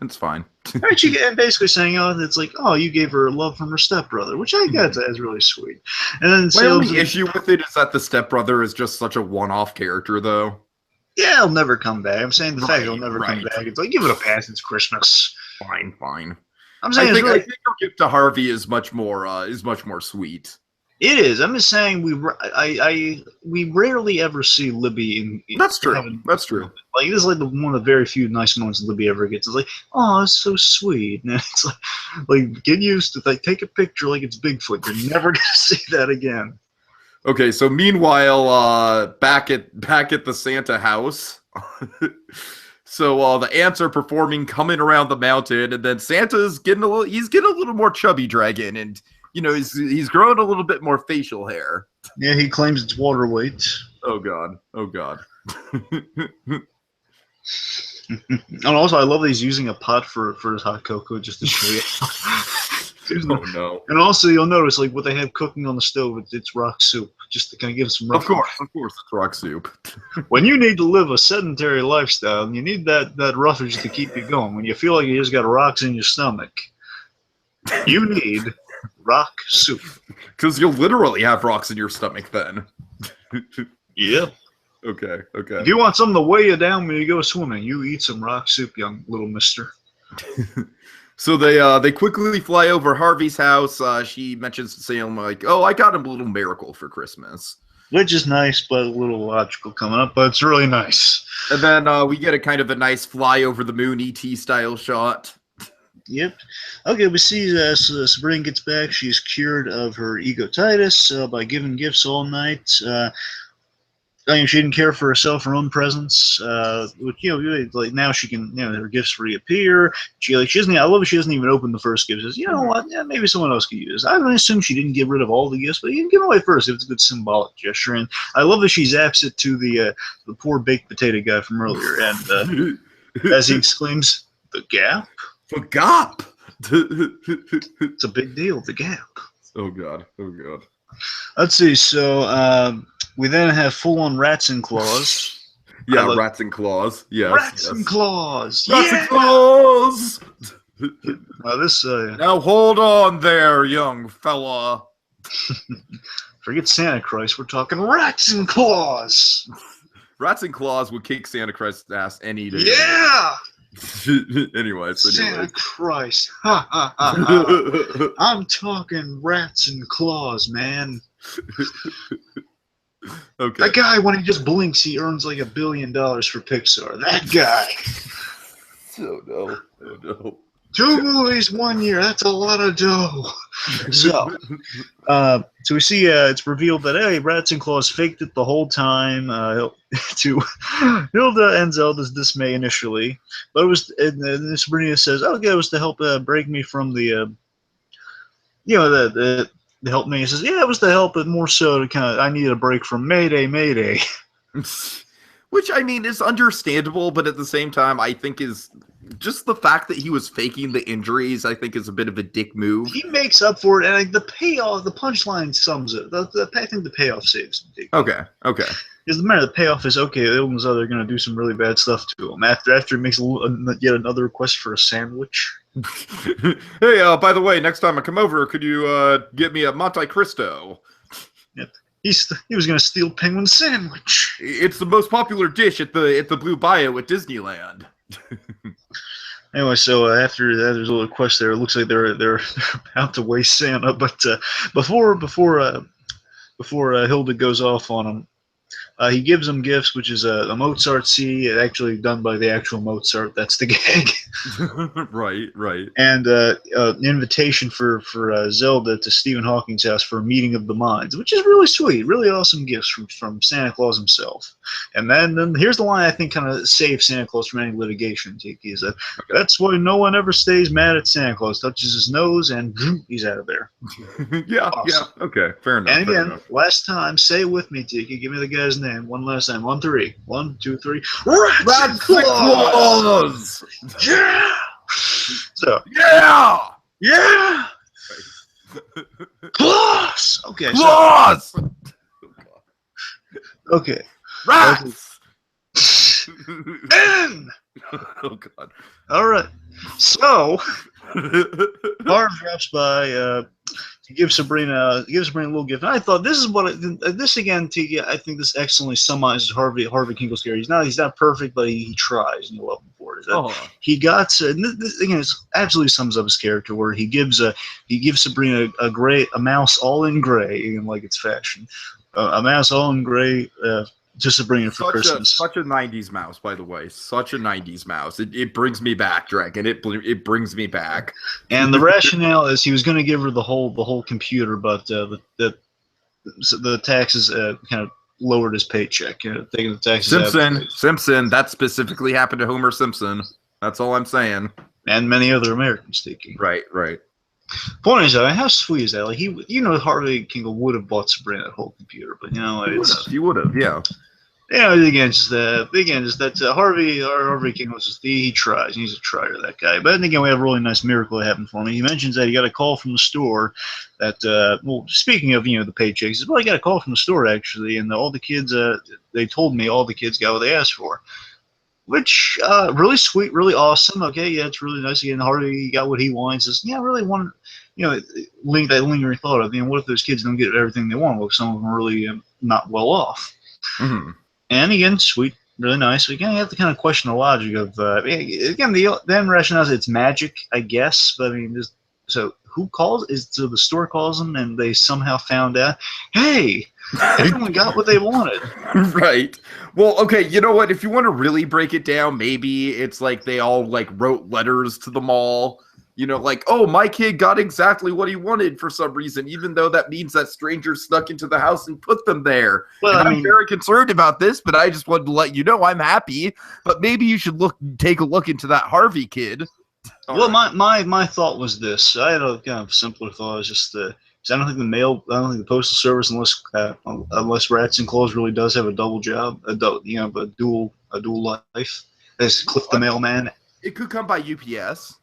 Speaker 1: Right, she basically saying, it's like, you gave her love from her stepbrother, which I guess is really sweet. And then
Speaker 2: my only issue with it is that the stepbrother is just such a one-off character, though.
Speaker 1: Yeah, he'll never come back. I'm saying the fact he'll never come back. It's like, give it a pass. It's Christmas.
Speaker 2: Fine.
Speaker 1: I'm saying
Speaker 2: I think her gift to Harvey is much more sweet.
Speaker 1: It is. I'm just saying we rarely ever see Libby in
Speaker 2: That's true. That's true.
Speaker 1: Like this is like one of the very few nice moments Libby ever gets. It's like, oh, it's so sweet. And it's like get used to take a picture like it's Bigfoot. You're never gonna see that again.
Speaker 2: Okay, so meanwhile, back at the Santa house. So the ants are performing, coming around the mountain, and then Santa's getting a little more chubby dragon, and he's growing a little bit more facial hair.
Speaker 1: Yeah, he claims it's water weight.
Speaker 2: Oh God.
Speaker 1: And also, I love that he's using a pot for his hot cocoa just to show you.
Speaker 2: Oh no!
Speaker 1: And also, you'll notice what they have cooking on the stove. It's rock soup, just to kind of give some.
Speaker 2: Of course, it's rock soup.
Speaker 1: When you need to live a sedentary lifestyle, you need that roughage to keep you going. When you feel like you just got rocks in your stomach, you need rock soup.
Speaker 2: Because you'll literally have rocks in your stomach then.
Speaker 1: Yep.
Speaker 2: Okay.
Speaker 1: If you want something to weigh you down when you go swimming, you eat some rock soup, young little mister.
Speaker 2: So they quickly fly over Harvey's house. She mentions to Salem like, "Oh, I got him a little miracle for Christmas,"
Speaker 1: which is nice, but a little logical coming up. But it's really nice.
Speaker 2: And then we get a kind of a nice fly over the moon ET style shot.
Speaker 1: Yep. Okay, we see Sabrina gets back. She's cured of her egotitis by giving gifts all night. She didn't care for herself, her own presence. Like now she can, her gifts reappear. She doesn't. I love it. She doesn't even open the first gift. Says, you know what? Yeah, maybe someone else could use. I would assume she didn't get rid of all the gifts, but you can give away first if it's a good symbolic gesture. And I love that she zaps it to the poor baked potato guy from earlier, and as he exclaims, "The gap."
Speaker 2: The gap.
Speaker 1: It's a big deal. The gap.
Speaker 2: Oh God.
Speaker 1: Let's see. So we then have full-on rats and claws.
Speaker 2: Yeah, rats and claws. Yes.
Speaker 1: Rats and claws.
Speaker 2: Rats and claws.
Speaker 1: Now
Speaker 2: hold on there, young fella.
Speaker 1: Forget Santa Christ. We're talking rats and claws.
Speaker 2: Rats and claws would kick Santa Christ's ass any day.
Speaker 1: Yeah.
Speaker 2: Anyways.
Speaker 1: Santa Christ. Ha, ha, ha, ha. I'm talking rats and claws, man.
Speaker 2: Okay.
Speaker 1: That guy, when he just blinks, he earns like $1 billion for Pixar. That guy.
Speaker 2: Oh no.
Speaker 1: 2 movies 1 year. That's a lot of dough. So we see it's revealed that hey, Rats and Claus faked it the whole time to Hilda and Zelda's dismay initially, but it was and Sabrina says, "Oh, yeah, it was to help break me from the the help me." He says, "Yeah, it was to help, but more so to kind of I needed a break from Mayday, Mayday."
Speaker 2: Which, I mean, is understandable, but at the same time, I think is just the fact that he was faking the injuries, I think is a bit of a dick move.
Speaker 1: He makes up for it, and like, the payoff, the punchline sums it. I think the payoff saves him.
Speaker 2: Okay.
Speaker 1: Because the matter, the payoff is, okay, the Ilms are going to do some really bad stuff to him. After he makes yet another request for a sandwich.
Speaker 2: Hey, by the way, next time I come over, could you get me a Monte Cristo?
Speaker 1: Yep. He was going to steal Penguin's sandwich.
Speaker 2: It's the most popular dish at the Blue Bayou at Disneyland.
Speaker 1: Anyway, so after that, there's a little request there. It looks like they're about to waste Santa, but before Hilda goes off on him, he gives them gifts, which is a Mozart CD, actually done by the actual Mozart. That's the gag.
Speaker 2: Right.
Speaker 1: And an invitation for Zelda to Stephen Hawking's house for a meeting of the minds, which is really sweet. Really awesome gifts from Santa Claus himself. And then here's the line I think kind of saves Santa Claus from any litigation, Tiki, is that that's why no one ever stays mad at Santa Claus. Touches his nose and he's out of there.
Speaker 2: Yeah,
Speaker 1: awesome.
Speaker 2: Yeah. Okay, fair enough.
Speaker 1: And again, last time, say it with me, Tiki. Give me the guy's name. One last time. 1, 3. 1, 2, 3. Rats Claus! Yeah! So. Yeah! Claus! Okay.
Speaker 2: Claus!
Speaker 1: So, okay.
Speaker 2: Rats!
Speaker 1: N!
Speaker 2: Oh, God.
Speaker 1: All right. So, Barb drops by to give Sabrina a little gift. And I thought this is this again, Tiki. I think this excellently summarizes Harvey Kinkle's character. He's not perfect, but he tries, and you love him for it. He got this again. It absolutely sums up his character, where he gives Sabrina a mouse all in gray, like it's fashion, a mouse all in gray. To Sabrina for Christmas.
Speaker 2: Such a 90s mouse, by the way. Such a 90s mouse. It brings me back, Dragon. It brings me back.
Speaker 1: And the rationale is he was going to give her the whole computer, but the taxes kind of lowered his paycheck. Taking the taxes
Speaker 2: Simpson. That specifically happened to Homer Simpson. That's all I'm saying.
Speaker 1: And many other Americans, Tiki.
Speaker 2: Right.
Speaker 1: Point is, how sweet is that? Like Harvey Kinkle would have bought Sabrina that whole computer, but
Speaker 2: he would have, yeah.
Speaker 1: Yeah, again, just that Harvey Kinkle was just he tries. He's a trier, that guy. But then again, we have a really nice miracle that happened for me. He mentions that he got a call from the store that speaking of the paychecks, he says, well, I got a call from the store actually, and all the kids they told me all the kids got what they asked for. Which really sweet, really awesome. Okay, yeah, it's really nice. Again, Harvey got what he wants. Says, yeah, I really want that lingering thought of, what if those kids don't get everything they want? Well, some of them are really not well off.
Speaker 2: Mm-hmm.
Speaker 1: And again, sweet, really nice. Again, you have to kind of question the logic of again the rationale is it's magic, I guess. But I mean, so who calls? So the store calls them, and they somehow found out. Hey, everyone got what they wanted.
Speaker 2: Right. Well, okay, you know what? If you want to really break it down, maybe it's like they all wrote letters to the mall. Oh, my kid got exactly what he wanted for some reason, even though that means that strangers snuck into the house and put them there. Well, I'm very concerned about this, but I just wanted to let you know I'm happy. But maybe you should take a look into that Harvey kid.
Speaker 1: Well, my thought was this. I had a kind of simpler thought. It was just I don't think the postal service, unless Rats and Claus really does have a double job, a dual life. As Cliff the mailman.
Speaker 2: It could come by UPS.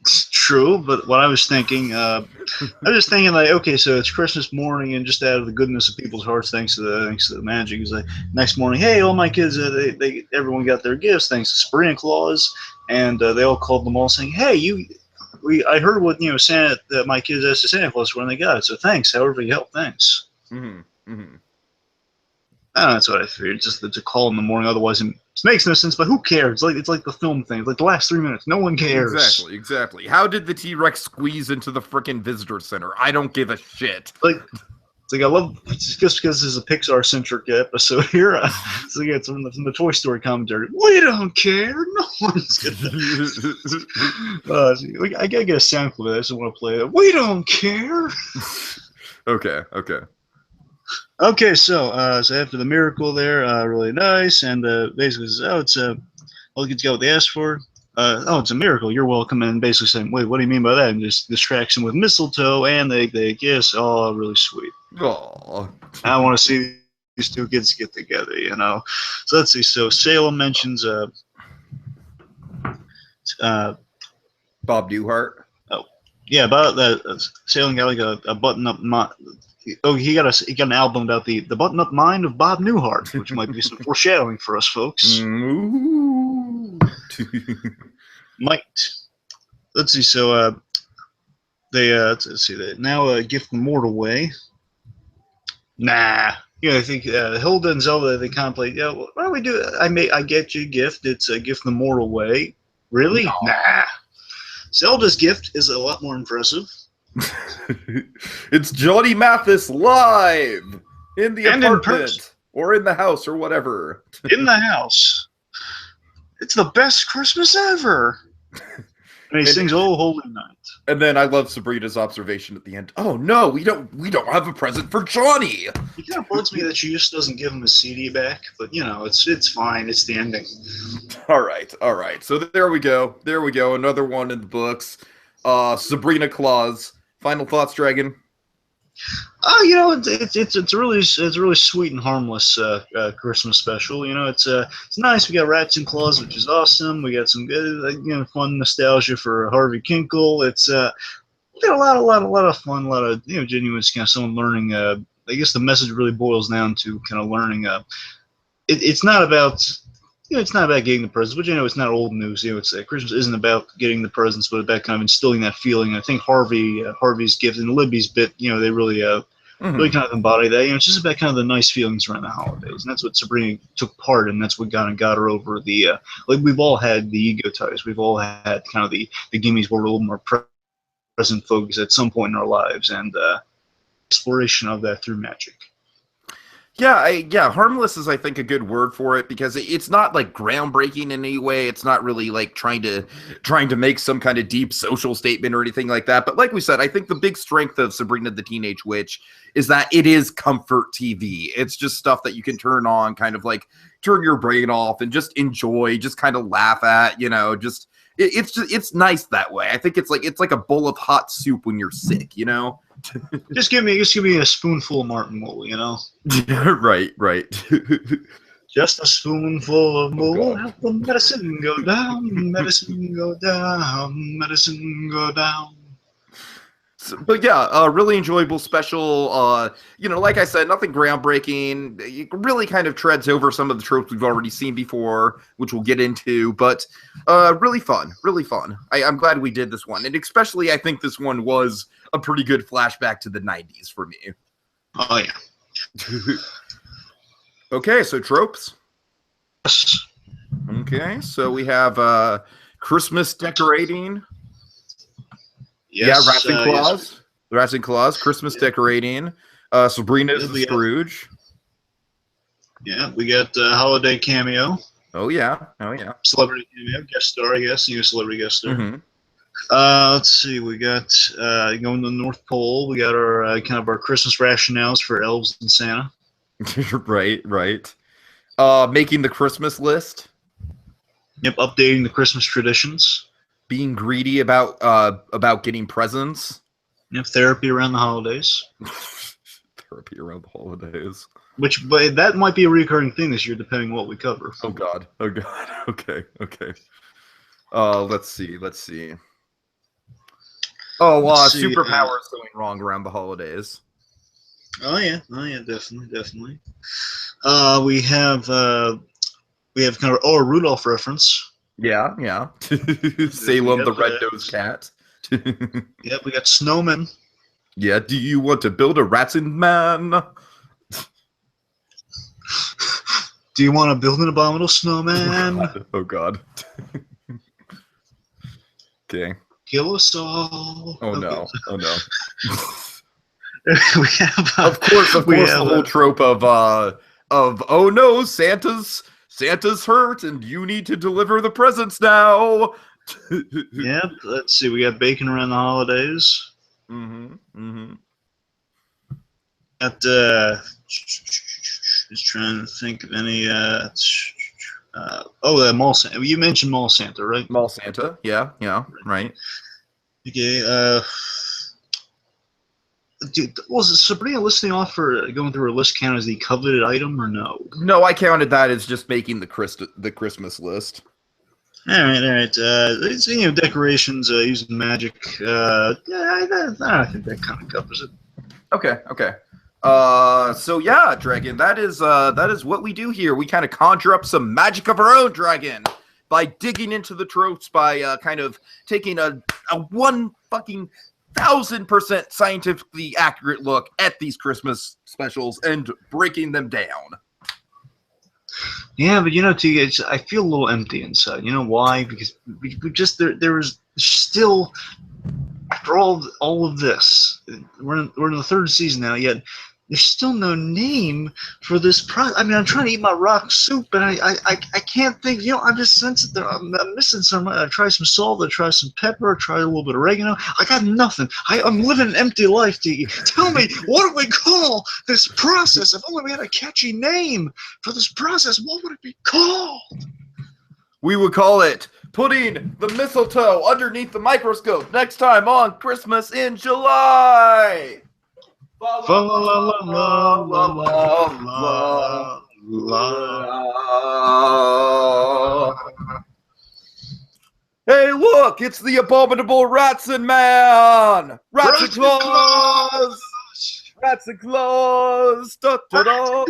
Speaker 1: It's true, but what I was thinking, okay, so it's Christmas morning, and just out of the goodness of people's hearts, thanks to the magic, is like next morning, hey, all my kids, everyone got their gifts thanks to Sabrina Claus, and they all called them all saying, hey, I heard what Santa that my kids asked to Santa Claus when they got it, so thanks, however you help, thanks.
Speaker 2: Mm-hmm. Mm-hmm.
Speaker 1: I don't know, that's what I figured. Just to call in the morning, otherwise it makes no sense. But who cares? It's like the film thing. It's like the last 3 minutes, no one cares.
Speaker 2: Exactly. How did the T-Rex squeeze into the frickin' visitor center? I don't give a shit.
Speaker 1: Like, it's like I love just because this is a Pixar-centric episode here. So yeah, it's from the Toy Story commentary. We don't care. No one's gonna. Like, I gotta get a sound clip of this. I want to play it. We don't care.
Speaker 2: Okay.
Speaker 1: Okay, so after the miracle there, really nice, and basically says, oh, it's all the kids got what they asked for. Oh, it's a miracle. You're welcome. And basically saying, wait, what do you mean by that? And just distracts them with mistletoe, and they kiss. Oh, really sweet.
Speaker 2: Oh,
Speaker 1: I want to see these two kids get together, you know. So let's see. So Salem mentions
Speaker 2: Bob Newhart.
Speaker 1: Oh, yeah, about that. Salem got like a button-up. Oh, he got an album about the button-up mind of Bob Newhart, which might be some foreshadowing for us folks. Might. Let's see. So they let's see. They now gift the mortal way. Nah. Yeah, I think Hilda and Zelda, they contemplate. Yeah, well, why don't we do? I get you a gift. It's a gift the mortal way. Really? No. Nah. Zelda's gift is a lot more impressive.
Speaker 2: It's Johnny Mathis live in the apartment or in the house or whatever.
Speaker 1: In the house. It's the best Christmas ever. And he sings "Oh Holy Night."
Speaker 2: And then I love Sabrina's observation at the end. Oh no, we don't have a present for Johnny.
Speaker 1: It kind of bugs me that she just doesn't give him his CD back, but you know, it's fine. It's the ending.
Speaker 2: All right. So there we go. Another one in the books. Sabrina Claus. Final thoughts, Dragon?
Speaker 1: Oh, you know, it's a really sweet and harmless Christmas special. You know, it's nice. We got Rats and Claus, which is awesome. We got some good, fun nostalgia for Harvey Kinkle. It's we got a lot of fun, a lot of genuine kind of someone learning. I guess the message really boils down to kind of learning. It's not about. It's not about getting the presents, but it's not old news. It's Christmas isn't about getting the presents, but about kind of instilling that feeling. I think Harvey's gift and Libby's bit, they really really kind of embody that. It's just about kind of the nice feelings around the holidays, and that's what Sabrina took part in. That's what kind of got her over the like we've all had the ego ties. We've all had kind of the gimmies where we're a little more present focused at some point in our lives, and exploration of that through magic.
Speaker 2: Yeah, harmless is, I think, a good word for it because it's not like groundbreaking in any way. It's not really like trying to make some kind of deep social statement or anything like that. But like we said, I think the big strength of Sabrina the Teenage Witch is that it is comfort TV. It's just stuff that you can turn on, kind of like turn your brain off and just enjoy, just kind of laugh at, it's nice that way. I think it's like a bowl of hot soup when you're sick,
Speaker 1: Just give me a spoonful of Martin Mull,
Speaker 2: Right.
Speaker 1: Just a spoonful of Mull, help the medicine go down, medicine go down, medicine go down.
Speaker 2: But yeah, really enjoyable special. Like I said, nothing groundbreaking. It really kind of treads over some of the tropes we've already seen before, which we'll get into. But really fun. I'm glad we did this one, and especially I think this one was a pretty good flashback to the '90s for me.
Speaker 1: Oh yeah.
Speaker 2: Okay, so tropes.
Speaker 1: Yes.
Speaker 2: Okay, so we have Christmas decorating.
Speaker 1: Yes,
Speaker 2: Rats and Claus.
Speaker 1: Yes.
Speaker 2: Rats and Claus, Christmas decorating. Sabrina is the Scrooge.
Speaker 1: Yeah, we got holiday cameo.
Speaker 2: Oh yeah.
Speaker 1: Celebrity cameo, guest star, I guess. You celebrity guest star.
Speaker 2: Mm-hmm.
Speaker 1: Let's see. We got going to the North Pole. We got our kind of our Christmas rationales for elves and Santa.
Speaker 2: Right. Making the Christmas list.
Speaker 1: Yep, updating the Christmas traditions.
Speaker 2: Being greedy about getting presents.
Speaker 1: Yep, therapy around the holidays.
Speaker 2: Therapy around the holidays.
Speaker 1: But that might be a recurring thing this year, depending on what we cover.
Speaker 2: Oh God. Okay. Let's see. Superpowers going wrong around the holidays.
Speaker 1: Oh yeah, definitely. We have kind of a Rudolph reference.
Speaker 2: Yeah. Salem the red-nosed cat.
Speaker 1: Yep, we got snowman.
Speaker 2: Yeah, do you want to build a Ratzenman?
Speaker 1: Do you want to build an abominable snowman?
Speaker 2: Oh God. Okay.
Speaker 1: Kill us all.
Speaker 2: Oh no. Oh no.
Speaker 1: We have,
Speaker 2: of course, the whole trope of oh no, Santa's hurt and you need to deliver the presents now.
Speaker 1: Yeah, let's see. We got bacon around the holidays. Got just trying to think of any. Mall Santa. You mentioned Mall Santa, right?
Speaker 2: Mall Santa. Yeah. Right.
Speaker 1: Okay. Dude, was Sabrina listing off for going through her list count as the coveted item or no?
Speaker 2: No, I counted that as just making the Christmas list.
Speaker 1: All right. Decorations using magic. I think that kind of covers it.
Speaker 2: Okay. So yeah, Dragon, that is what we do here. We kind of conjure up some magic of our own, Dragon, by digging into the tropes, by kind of taking a 1,000% scientifically accurate look at these Christmas specials and breaking them down.
Speaker 1: Yeah, but TJ, I feel a little empty inside. You know why? Because we just there was still, after all of this, we're in the third season now. Yet there's still no name for this product. I mean, I'm trying to eat my rock soup, but I can't think. I'm just sensing that I'm missing some. I try some salt. I try some pepper. I try a little bit of oregano. I got nothing. I'm living an empty life. Tell me, what do we call this process? If only we had a catchy name for this process, what would it be called?
Speaker 2: We would call it putting the mistletoe underneath the microscope next time on Christmas in July. Hey, look! It's the abominable Ratzenman! Ratzenclaus! Ratzenclaus! Da, da, da.